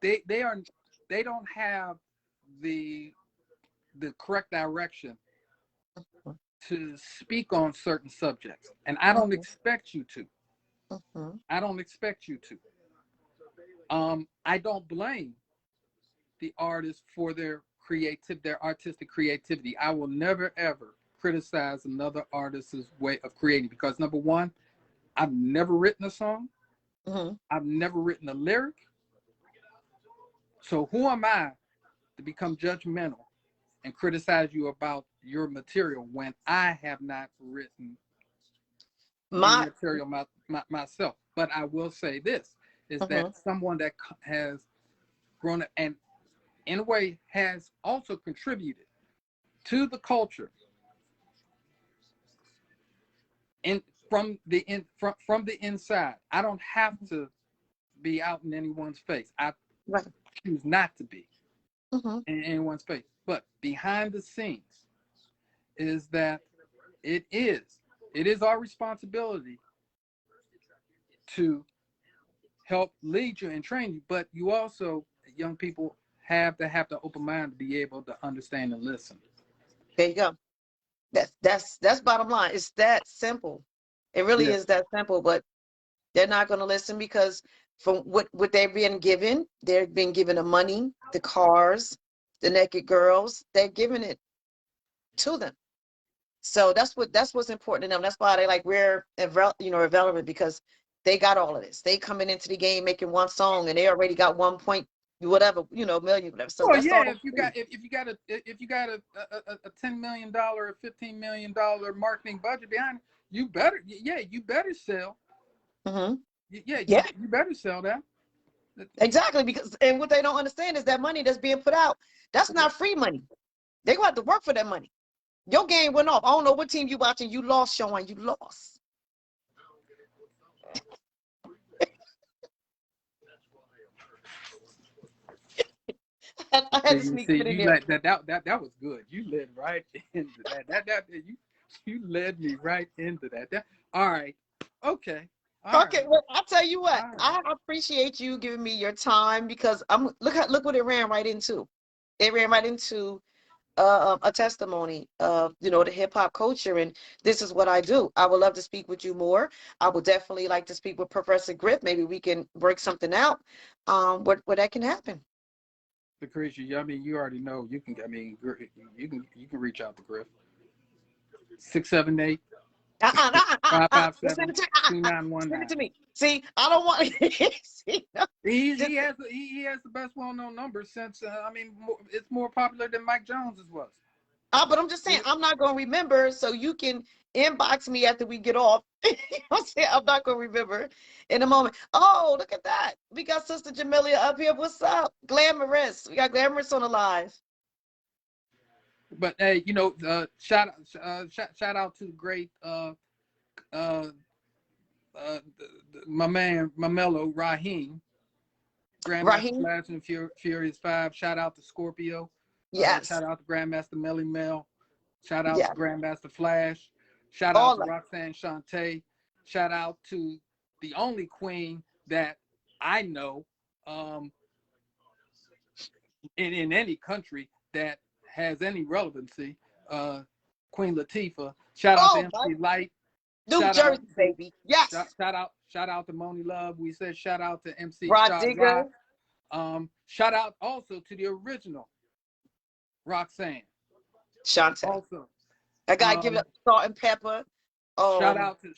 they don't have the correct direction to speak on certain subjects, and I don't Mm-hmm. expect you to. Mm-hmm. I don't expect you to. I don't blame the artists for their artistic creativity. I will never ever criticize another artist's way of creating, because number one, I've never written a song. I've never written a lyric. So who am I to become judgmental and criticize you about your material when I have not written any material myself? But I will say this, is that someone that has grown up and in a way has also contributed to the culture from the inside. I don't have to be out in anyone's face. I choose not to be in anyone's face. But behind the scenes is that it is our responsibility to help lead you and train you, but you also, young people, have to have the open mind to be able to understand and listen. There you go. That's bottom line. It's that simple. It really is that simple, but they're not going to listen because from what they're being given, they're being given the money, the cars, the naked girls. They're giving it to them. So that's what's important to them. That's why they like irrelevant, because they got all of this. They coming into the game making one song and they already got 1 point whatever, million, whatever. So well, that's yeah, all. if you got a $10 million or $15 million marketing budget behind it, you better sell. You better sell that. Exactly, because and what they don't understand is that money that's being put out, that's not free money. They gonna have to work for that money. Your game went off. I don't know what team you watching. You lost, Shawn. You lost. I had to sneak it in there. That was good. You led right into that. You led me right into that. All right. Okay. Okay. Well, I'll tell you what. I appreciate you giving me your time, because look what it ran right into. It ran right into a testimony of the hip hop culture, and this is what I do. I would love to speak with you more. I would definitely like to speak with Professor Griff. Maybe we can break something out. Where that can happen. Lucretia, I mean, you already know. You can reach out to Griff. 678 557 2919. Send it to me. See, I don't want. See, no. He has the best well-known number since it's more popular than Mike Jones's was. But I'm just saying, I'm not going to remember, so you can inbox me after we get off. I'm not going to remember in a moment. Oh, look at that. We got Sister Jamelia up here. What's up? Glamorous. We got Glamorous on the live. But hey, shout out to the great my man Mamelo Raheem, Grandmaster Flash and Furious 5. Shout out to Scorpio. Yes. Shout out to Grandmaster Melly Mel. Shout out to Grandmaster Flash. Shout out to Roxanne Shante. Shout out to the only queen that I know in any country that has any relevancy, Queen Latifah. Shout out to MC Light. New Jersey, baby. Yes. Shout out to Moni Love. We said shout out to MC Rod Digger. Shout out also to the original Roxanne. Shante. Also, I gotta give it up Salt and Pepper. Shout out to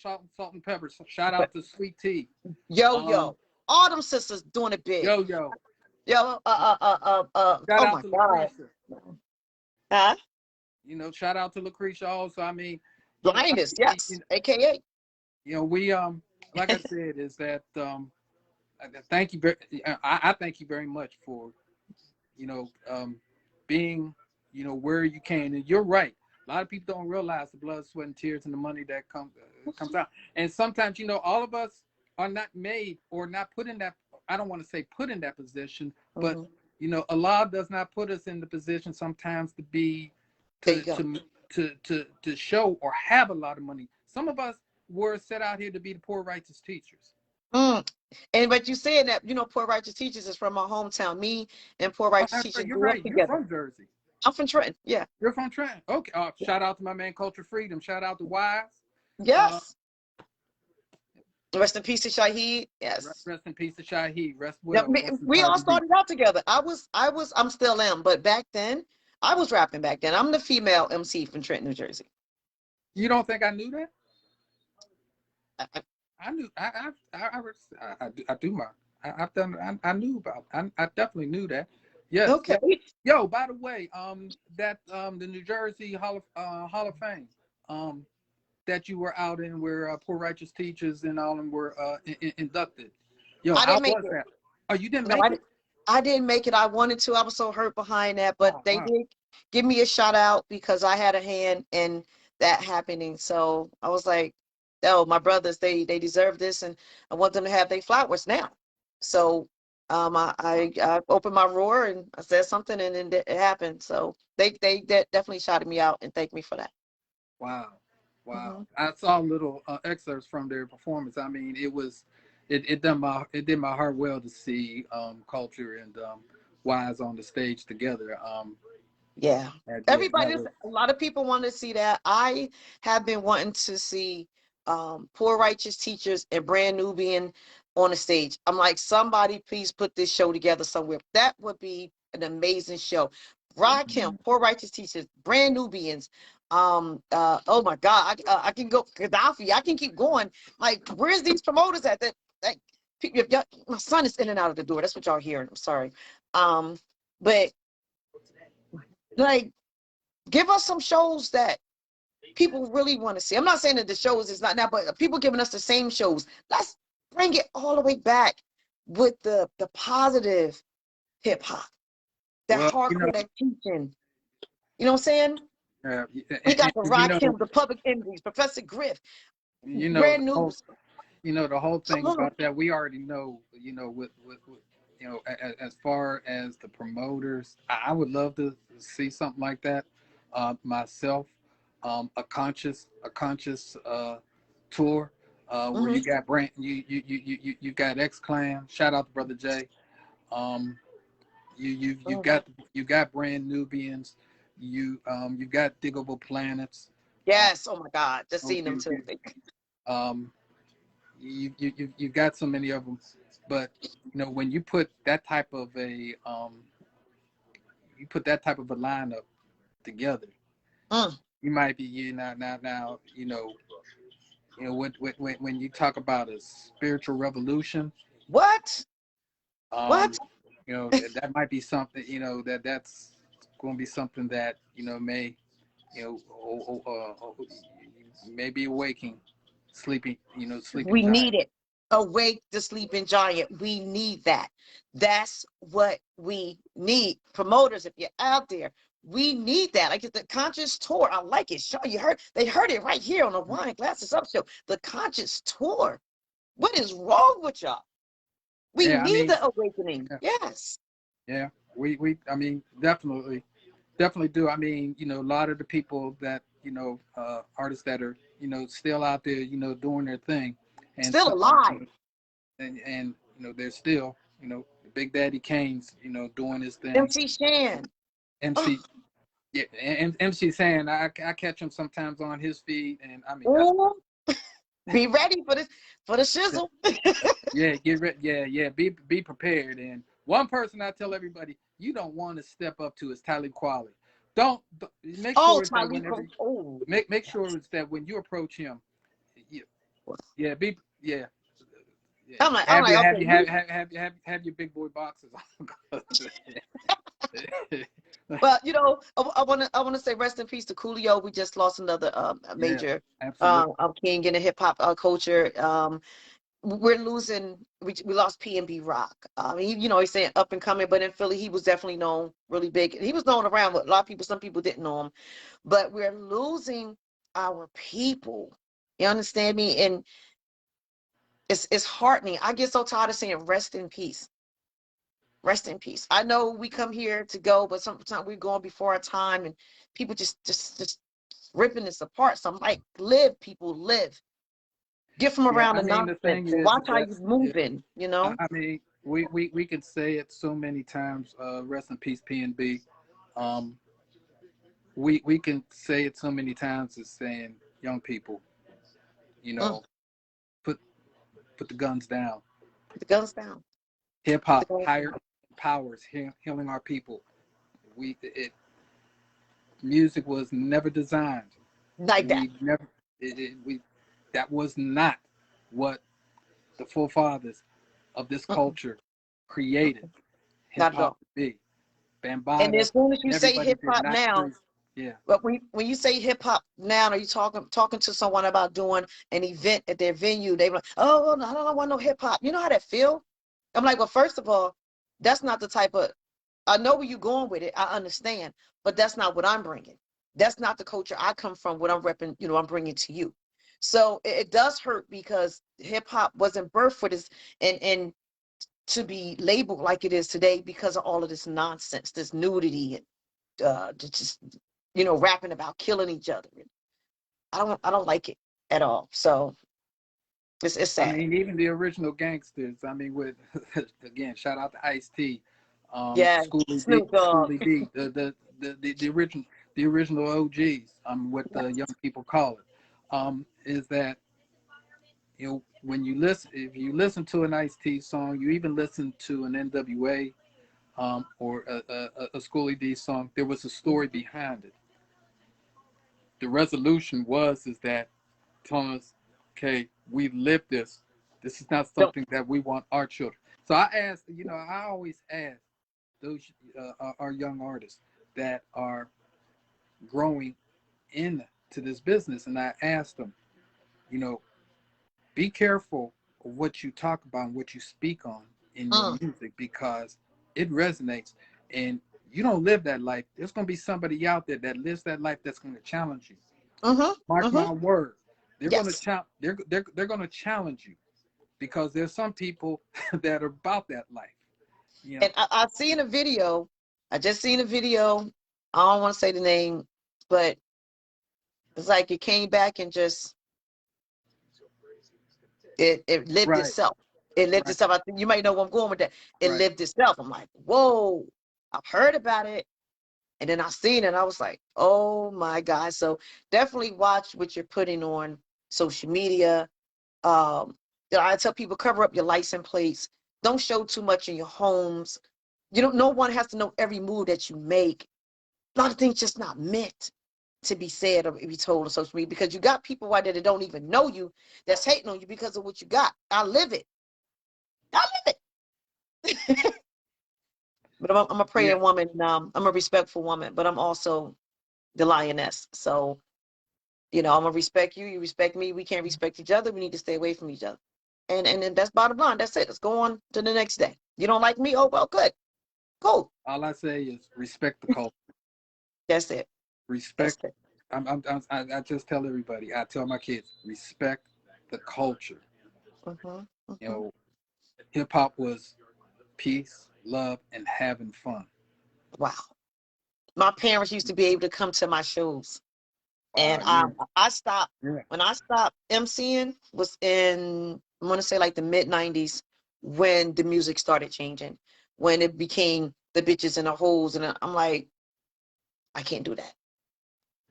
Salt and Pepper. Shout out to Sweet Tea. Yo. All them sisters doing it big. Yo. Shout out to Lucretia. Huh? Shout out to Lucretia also. I mean, Blindness, yes. AKA. We like I said, is that thank you. I thank you very much for being where you can. And you're right. A lot of people don't realize the blood, sweat, and tears and the money that comes out. And sometimes, all of us are not made or not put in that. I don't want to say put in that position, but Allah does not put us in the position sometimes to be to show or have a lot of money. Some of us were set out here to be the poor righteous teachers. But you saying that poor righteous teachers is from my hometown. Me and poor righteous teachers. You're right. You're from Jersey. I'm from Trenton. Yeah. You're from Trenton. Okay. Shout out to my man Culture Freedom. Shout out to Wise. Yes. Rest in peace to Shaheed. Yes. Rest in peace to Shaheed. Rest Yeah, well. Rest in we all Pardon Be. started out together. I'm still am, but back then, I was rapping back then. I'm the female MC from Trenton, New Jersey. You don't think I knew that? I- I knew. I do my. I've done. I knew about. I definitely knew that. Yes. okay. Yes. Yo, by the way, that the New Jersey Hall of Fame, that you were out in where Poor Righteous Teachers and all them were inducted. Yo, I how didn't make was it. that? Oh, you didn't No, make it? I didn't make it. I wanted to. I was so hurt behind that, but Oh, they wow. did give me a shout out because I had a hand in that happening. So I was like, oh, my brothers, they deserve this, and I want them to have their flowers now. So I opened my roar and I said something, and then it happened. So they definitely shouted me out and thanked me for that. Wow. Wow. Hmm. I saw little excerpts from their performance. I mean, it did my heart well to see Culture and Wise on the stage together. Yeah. Yeah, Everybody, that was a lot of people want to see that. I have been wanting to see Poor Righteous Teachers and Brand Nubian on the stage. I'm like, somebody please put this show together somewhere. That would be an amazing show. Rod Kim, Poor Righteous Teachers, Brand Nubians. Oh my God, I can go Gaddafi. I can keep going. Like, where's these promoters at? That like, my son is in and out of the door. That's what y'all hearing. I'm sorry. But like, give us some shows that people really want to see. I'm not saying that the shows is not now, but people giving us the same shows. Let's bring it all the way back with the positive hip hop, that well, you know, hardcore, that teaching. You know what I'm saying? We got the you Rock know, Him, the Public Enemies, Professor Griff, you know, Brand New. the whole thing Come on. about that, we already know, with as far as the promoters, I would love to see something like that myself. A conscious tour where Hmm. you got you got X Clan. Shout out to Brother Jay. Um, you got Brand Nubians. You've got Diggable Planets. Um, Yes. Oh my God. Just you, seen them too. you, um, you've got so many of them, but when you put that type of a lineup together, Mm. you might be now when you talk about a spiritual revolution, What? um What? that might be something, that's going to be something that may maybe awaking sleeping We giant. need it. Awake the sleeping giant. We need that. That's what we need. Promoters, if you're out there, we need that. Like the Conscious Tour. I like it. Sure, they heard it right here on the Wine Glasses Up show. The Conscious Tour. What is wrong with y'all? We Yeah, I need mean, the awakening. yeah, Yes. yeah, we I mean, definitely do. I mean, a lot of the people that artists that are still out there doing their thing, and Still so alive. and there's still Big Daddy Kane's doing his thing. MC Shan. Oh, MC, yeah, and MC saying I catch him sometimes on his feed, and I mean that's ooh, be ready for this, for the shizzle. yeah, get ready, yeah, be prepared. And one person I tell everybody you don't want to step up to is Talib Kweli. Don't make Oh, sure it's that Tyreek. whenever Oh. make sure it's that when you approach him, yeah, yeah, be yeah. Yeah, I'm like, okay, have your big boy boxes on. well, I wanna say rest in peace to Coolio. We just lost another Yeah, major absolutely. king in the hip hop culture. We're losing. We lost P&B Rock. He's saying up and coming, but in Philly, he was definitely known really big. He was known around, but a lot of people, some people didn't know him. But we're losing our people. You understand me? And it's heartening. I get so tired of saying rest in peace. Rest in peace. I know we come here to go, but sometimes we're going before our time, and people just ripping this apart. So I'm like, live, people, live. Get from Yeah, around I the mean the nonsense thing and is watch how that you yeah, moving. I mean we can say it so many times. Rest in peace, P&B. Um, we can say it so many times as saying young people, you Mm, know, put Put the guns down. Put the guns down. Hip Put the hop guns higher down. powers, healing our people. Music was never designed. Like that. We never we that was not what the forefathers of this Mm-mm. culture created Not hip at hop all. to be. And Bambaataa, as soon as you and say everybody hip did hop not now, praise. Yeah, but when you say hip hop now, are you talking to someone about doing an event at their venue? They like, oh, no, I don't want no hip hop. You know how that feel? I'm like, well, first of all, that's not the type of. I know where you're going with it. I understand, but that's not what I'm bringing. That's not the culture I come from. What I'm repping, I'm bringing to you. So it does hurt because hip hop wasn't birthed for this, and to be labeled like it is today because of all of this nonsense, this nudity, and just rapping about killing each other. I don't like it at all. So it's I sad. mean, even the original gangsters. I mean, with again, shout out to Ice-T, Yeah, Snoop Dogg. Schoolie D, the original OGs. What the young people call it, is that when you listen, if you listen to an Ice-T song, you even listen to an NWA, or a Schoolie D song, there was a story behind it. The resolution is that telling us, okay, we lived this. This is not Don't. something that we want our children. So I ask, I always ask those our young artists that are growing into this business, and I ask them, you know, be careful of what you talk about and what you speak on in your Mm, music, because it resonates, and you don't live that life. There's going to be somebody out there that lives that life that's going to challenge you. mm-hmm, Mark mm-hmm. my word, they're going to Yes. they're going to challenge you, because there's some people that are about that life. You And know, I've seen a video. I just seen a video. I don't want to say the name, but it's like it came back and just it lived right, itself. It lived right, itself. I think you might know where I'm going with that. It right. lived itself. I'm like, whoa, I've heard about it. And then I seen it and I was like, oh my God. So definitely watch what you're putting on social media. Um, I tell people, cover up your license plates. Don't show too much in your homes. No one has to know every move that you make. A lot of things just not meant to be said or be told on social media, because you got people out there that don't even know you, that's hating on you because of what you got. I live it. I live it. But I'm a Yeah, praying woman. I'm a respectful woman, but I'm also the lioness. So, I'm gonna respect you. You respect me. We can't respect each other. We need to stay away from each other. And then that's bottom line. That's it. Let's go on to the next day. You don't like me? Oh well, good. Cool. all I say is respect the culture. That's it. That's Respect. it. I just tell everybody. I tell my kids, respect the culture. Mm-hmm, You mm-hmm. know, hip hop was peace, love, and having fun. Wow. My parents used to be able to come to my shows, Wow, and yeah, I stopped yeah. when I stopped MCing was in, I want to say, like the mid-90s, when the music started changing, when it became the bitches and the hoes, and I'm like, I can't do that.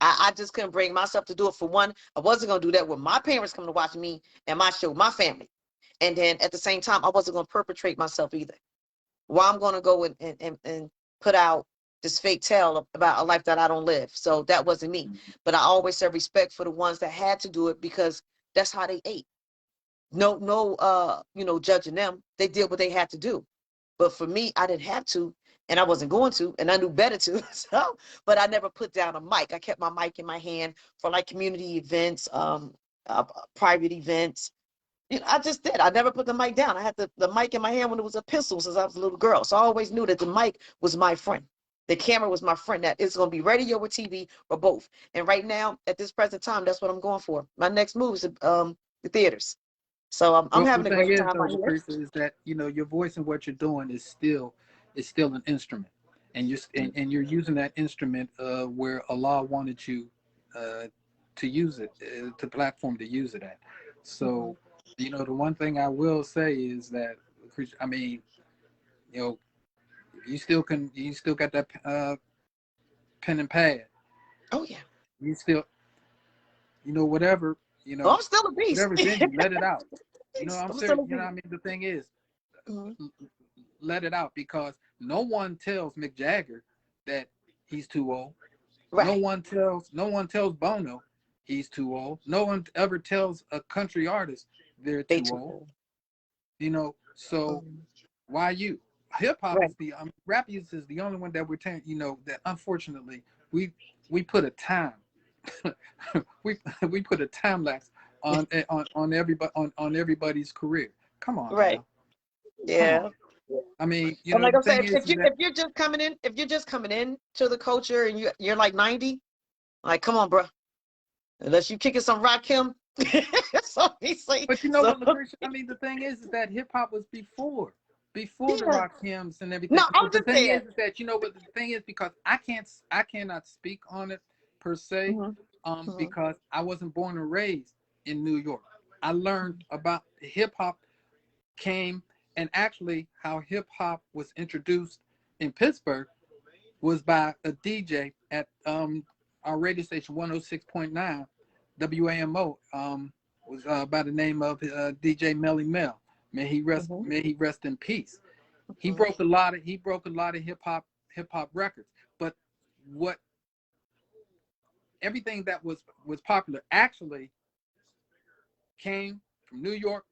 I just couldn't bring myself to do it. For one, I wasn't gonna do that with my parents coming to watch me and my show, my family, and then at the same time, I wasn't gonna perpetrate myself either. Well, I'm going to go and put out this fake tale about a life that I don't live. So that wasn't me. But I always have respect for the ones that had to do it, because that's how they ate. No, no, judging them. They did what they had to do. But for me, I didn't have to, and I wasn't going to, and I knew better to. So, but I never put down a mic. I kept my mic in my hand for like community events, private events. I just did. I never put the mic down. I had the mic in my hand when it was a pistol since I was a little girl. So I always knew that the mic was my friend. The camera was my friend. That it's going to be radio or TV or both. And right now, at this present time, that's what I'm going for. My next move is the theaters. So I'm Well, the having a thing great is, time though, out here. Lucretia, is that your voice and what you're doing is still an instrument, and you're using that instrument where Allah wanted you uh, to use it, to platform to use it at. Mm-hmm. So, the one thing I will say is that, Lucretia, I mean, you know, you still got that pen and pad. Oh yeah. You still, whatever, Oh, I'm still a beast. whatever's in you, let it out. You know what I'm I'm saying? still You know agree. what I mean? The thing is, Mhm. let it out, because no one tells Mick Jagger that he's too old. No Right. one tells Bono he's too old. No one ever tells a country artist they're They too too old. old. You know, so Mhm. why you? Hip hop Right. is rap music is the only one that we're that unfortunately we put a time we we put a time lapse on everybody on everybody's career. Come on Right. now. Come on. Yeah. I mean, And like the I'm thing saying, is that if you're just coming in to the culture and you're like 90, like come on, bro. Unless you kicking some Rakim. So he say but you know so what, Lucretia? I mean, the thing is that hip hop was before the yeah. rock hymns and No, everything. I'm But the just thing saying. is that but the thing is, because I cannot speak on it per se, Hmm. Hmm. because I wasn't born and raised in New York. I learned about hip hop came, and actually how hip hop was introduced in Pittsburgh was by a DJ at our radio station 106.9 WAMO, was by the name of DJ Melly Mel. Hmm. May he rest in peace. Hmm. He broke a lot of hip hop records. But what everything that was popular actually came from New York,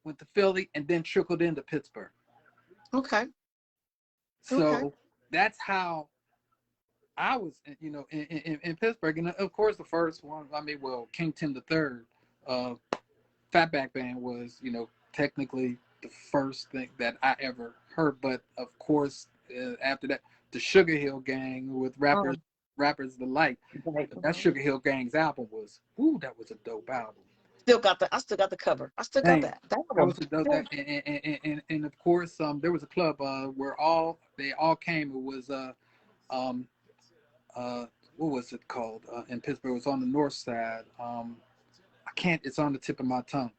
went to Philly, and then trickled into Pittsburgh. Okay. Okay. So that's how I was, in Pittsburgh, and of course the first one. I mean, well, King Tim the Third, Fatback Band was, technically the first thing that I ever heard. But of course, after that, the Sugar Hill Gang with Mm. Rappers Delight. Right. That Mhm. Sugar Hill Gang's album was, ooh, that was a dope album. I still got the cover. I still got Damn, that. That that album. was a dope. Yeah. And of course, there was a club where they all came. It was um uh what was it called in Pittsburgh? It was on the north side. I can't. It's on the tip of my tongue.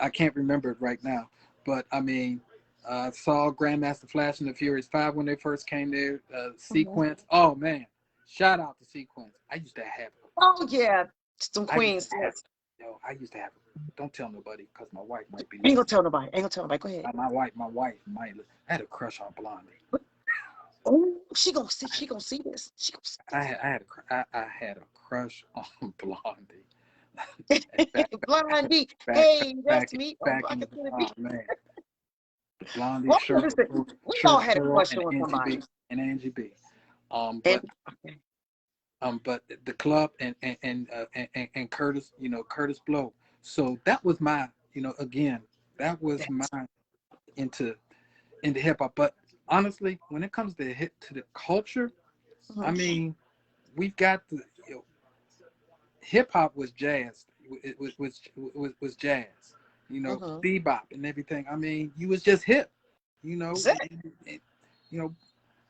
I can't remember it right now. But I mean, I saw Grandmaster Flash and the Furious Five when they first came there. Mhm. Sequence. Oh man, shout out to Sequence. I used to have. Oh yeah. Some I used to Queens. have. Yes. I used to have. Don't tell nobody, because my wife might be Ain't gonna listening. tell nobody. Ain't gonna tell nobody. Go ahead. My wife might. I had a crush on Blondie. Oh, she gonna see. She gonna see this. She gonna see I had a crush on Blondie. this. back, Blondie. back, Hey, that's back, me. Oh, back I in can the see the oh beat. man, Blondie, Well, listen, we all had a Cheryl, crush and on Angie somebody. B, Angie B. And But the club and Curtis, Curtis Blow. So that was my, again, that was my that's into hip hop. But honestly, when it comes to the culture, I mhm, mean, we've got the hip hop was jazz. It was jazz. mhm. Bebop and everything. I mean, you was just hip. You know, That's it. it- you know.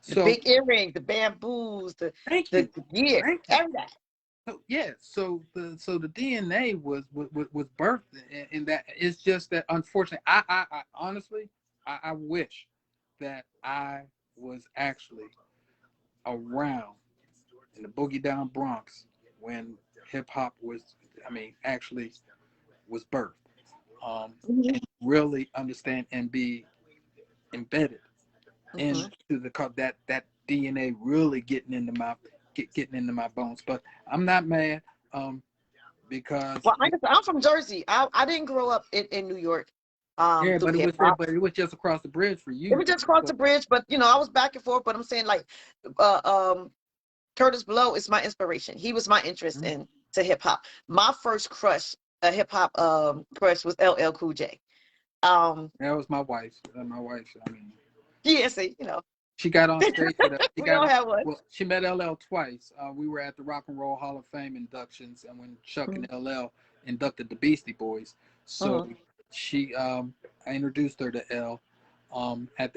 The So big earrings, the bamboos, thank the you, gear, thank you. everything. So yeah, so the DNA was birthed in that. It's just that unfortunately, I honestly, I wish that I was actually around in the boogie down Bronx when hip hop was, I mean, actually was birthed, Mhm, and really understand and be embedded into mhm. that DNA really getting into my bones. But I'm not mad, because Well, like I said, I'm from Jersey. I didn't grow up in New York yeah, through hip hop. but it was just across the bridge for It you. was just across So the bridge, but I was back and forth. But I'm saying like uh, um, Curtis Blow is my inspiration. He was my interest in to hip hop. My first crush, a hip hop crush was LL Cool J. Um, that was my wife. My wife. I mean, yeah, see, she got on stage with us. She we got all on. have one. Well, she met LL twice. We were at the Rock and Roll Hall of Fame inductions, and when Chuck and Mhm, LL inducted the Beastie Boys, so mhm, she, I introduced her to L, at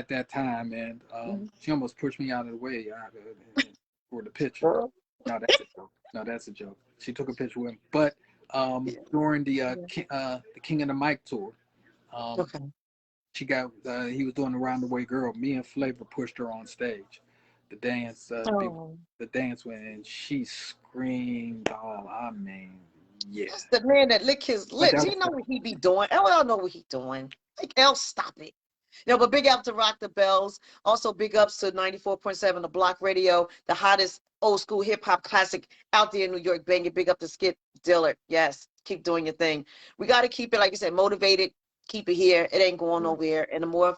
that time, and mhm. she almost pushed me out of the way for the picture. Girl. No, that's a joke. No, that's a joke. She took a picture with him, but Yeah, during yeah. the King of the Mic tour, um, Okay. he was doing the Roundaway Girl. Me and Flavor pushed her on stage. The dance, Oh. the dance went, and she screamed. Oh, I mean, Yeah. That's the man that lick his But lips. that He was know what he be doing. LL know what he doing. Like, L, stop it. But big up to Rock the Bells. Also, big ups to 94.7 The Block Radio, the hottest old school hip hop classic out there in New York. Bang it. Big up to Skip Dillard. Yes, keep doing your thing. We got to keep it, like you said, motivated. Keep it here. It ain't going nowhere. And the more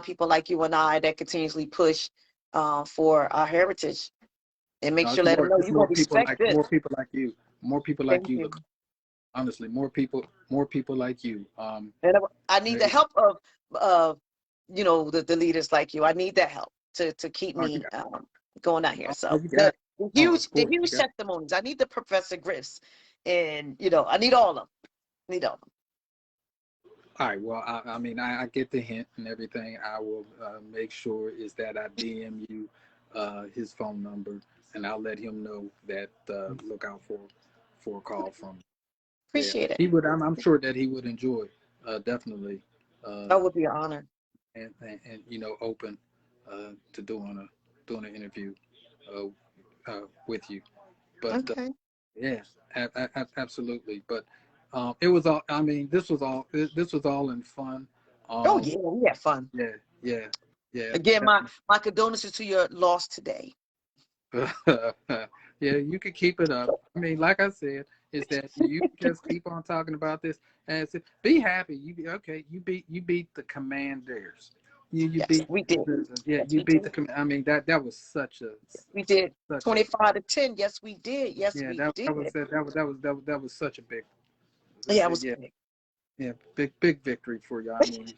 people like you and I that continuously push for our heritage and make no, sure let them know it's you're going more to people respect like this. more people like Thank you. you. Look, honestly, more people like you. And I need the Hey, help of the leaders like you. I need that help to keep oh, you me got going out here. all So you the, got. the Oh, of huge the course, you huge got. testimonies. I need the Professor Griffs, and I need all of them. Need all of them. All right. Well, I mean, I get the hint and everything. I will make sure is that I DM you his phone number, and I'll let him know that look out for a call from. Yeah, Appreciate it. he would. I'm sure that he would enjoy definitely, That would be an honor. and open to doing an interview uh, with you. But Okay. yeah, absolutely. But it was all. I mean, this was all in fun. Oh Um, yeah, we had fun. yeah, yeah, yeah. Again, my condolences to your loss today. Yeah, you could keep it up. I mean, like I said, is that you just keep on talking about this and be happy. Okay. You beat the Commanders. You Yes, beat we did. yeah. Yes, You we beat did. the. I mean that was We did. such a 25-10. Yes, we did. Yes, yeah. we did. That was such a big Yeah, it was yeah. big. Yeah, big victory for you. I mean,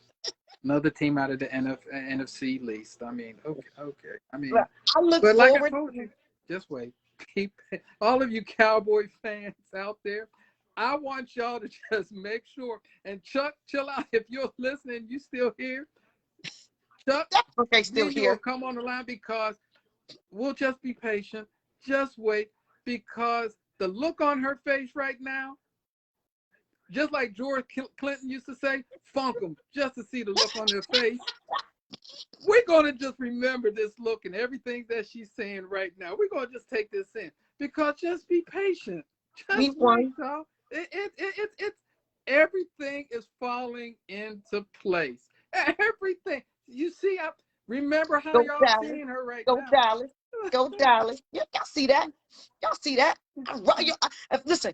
another team out of the NFC least. I mean, okay. I mean, But I look but like I forward told to you, just wait. Keep all of you Cowboy fans out there. I want y'all to just make sure. And Chuck, chill out. If you're listening, you still here. Chuck, that. Okay, me still and you will here. come on the line because we'll just be patient. Just wait because the look on her face right now, just like George Clinton used to say, funk them just to see the look on their face. We're going to just remember this look and everything that she's saying right now. We're going to just take this in because just be patient. We Just wait, won. y'all. It's everything is falling into place. Everything. You see, remember how Go y'all Dallas. seeing her right Go now. Dallas. Go Dallas. Y'all see that? Y'all see that? Listen,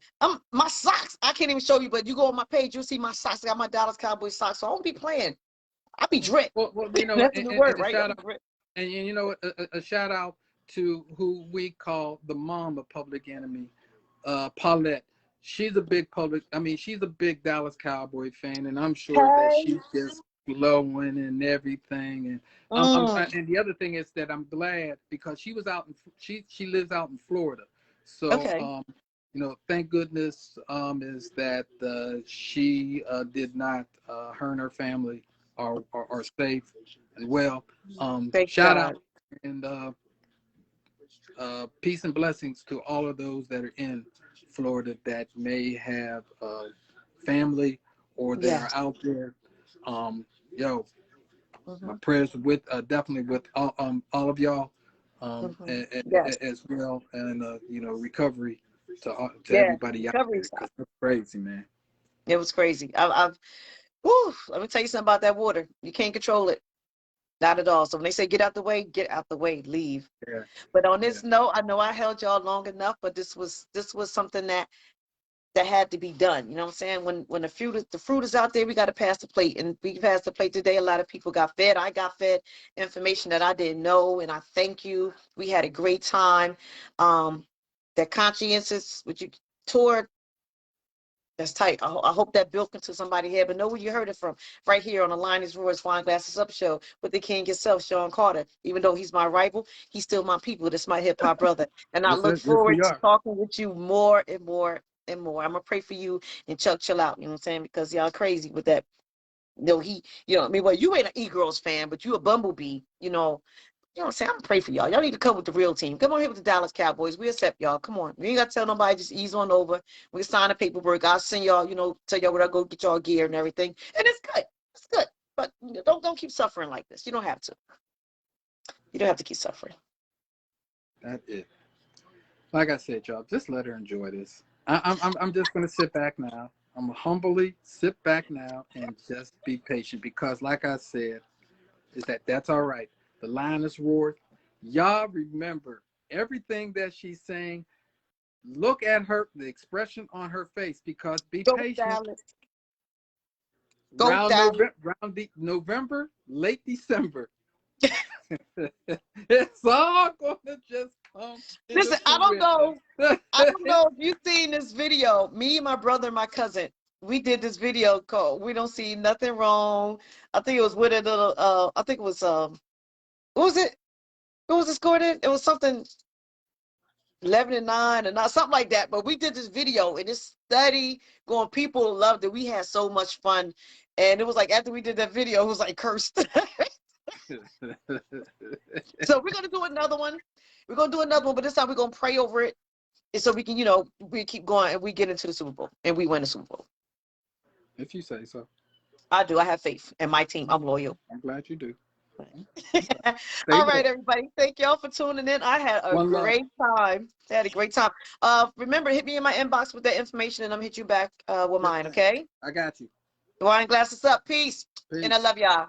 my socks. I can't even show you, but you go on my page, you'll see my socks. I got my Dallas Cowboys socks. So I won't be playing. I'll be drip. Well, That's the new word, and a right? shout out, and a shout out to who we call the mom of Public Enemy, Paulette. She's a big she's a big Dallas Cowboy fan, and I'm sure that Hey. she's just glowing and everything. And and the other thing is that I'm glad because she was out in she lives out in Florida, so Okay. thank goodness is that she did not her and her family are safe and well. Thank Shout God. out and peace and blessings to all of those that are in Florida that may have family or that Yes. are out there. Yo, my Mm-hmm. prayers with definitely with all of y'all Mm-hmm. Yes. as well, and recovery to Yeah. everybody out Recovery there side. because it's crazy, man. It was crazy. I've whew, let me tell you something about that water. You can't control it. Not at all. So when they say get out the way, get out the way, leave. Yeah, But on yeah. this note, I know I held y'all long enough, but this was something that had to be done. You know what I'm saying? When the fruit is out there, we got to pass the plate, and we passed the plate today. A lot of people got fed. I got fed information that I didn't know, and I thank you. We had a great time. That conscientious, which you toured. That's tight. I hope that built into somebody's head, but know where you heard it from. Right here on the Line is Roy's Wine Glasses Up show with the king himself, Sean Carter. Even though he's my rival, he's still my people. That's my hip hop brother. And I look Yes, we forward to are. talking with you more and more and more. I'm going to pray for you and Chuck chill out. You know what I'm saying? Because y'all crazy with that. I mean, well, you ain't an E-Girls fan, but you a Bumblebee, You know what I'm saying? I'm pray for y'all. Y'all need to come with the real team. Come on here with the Dallas Cowboys. We accept y'all. Come on. You ain't got to tell nobody. Just ease on over. We sign the paperwork. I'll send y'all, tell y'all where I go get y'all gear and everything. And it's good. It's good. But don't keep suffering like this. You don't have to. You don't have to keep suffering. That's it. Like I said, y'all, just let her enjoy this. I'm just gonna sit back now. I'm gonna humbly sit back now and just be patient because, like I said, that's all right. The line is roared. Y'all remember everything that she's saying. Look at her, the expression on her face, because be Go patient. Dallas. Go Dallas. Round November, late December. It's all gonna just come. Listen, I don't know. I don't know if you've seen this video. Me, my brother, and my cousin, we did this video called "We Don't See Nothing Wrong." I think it was with a little. I think it was. What was it? What was the score then? It was something 11-9 and not something like that. But we did this video and this study going. People loved it. We had so much fun, and it was like after we did that video, it was like cursed. So we're gonna do another one. We're gonna do another one, but this time we're gonna pray over it, and so we can, we keep going and we get into the Super Bowl and we win the Super Bowl. If you say so. I do. I have faith in my team. I'm loyal. I'm glad you do. All right, everybody. Thank y'all for tuning in. I had a great time. I had a great time. Remember, hit me in my inbox with that information, and I'm hit you back with mine. Okay. I got you. Wine glasses up. Peace. And I love y'all.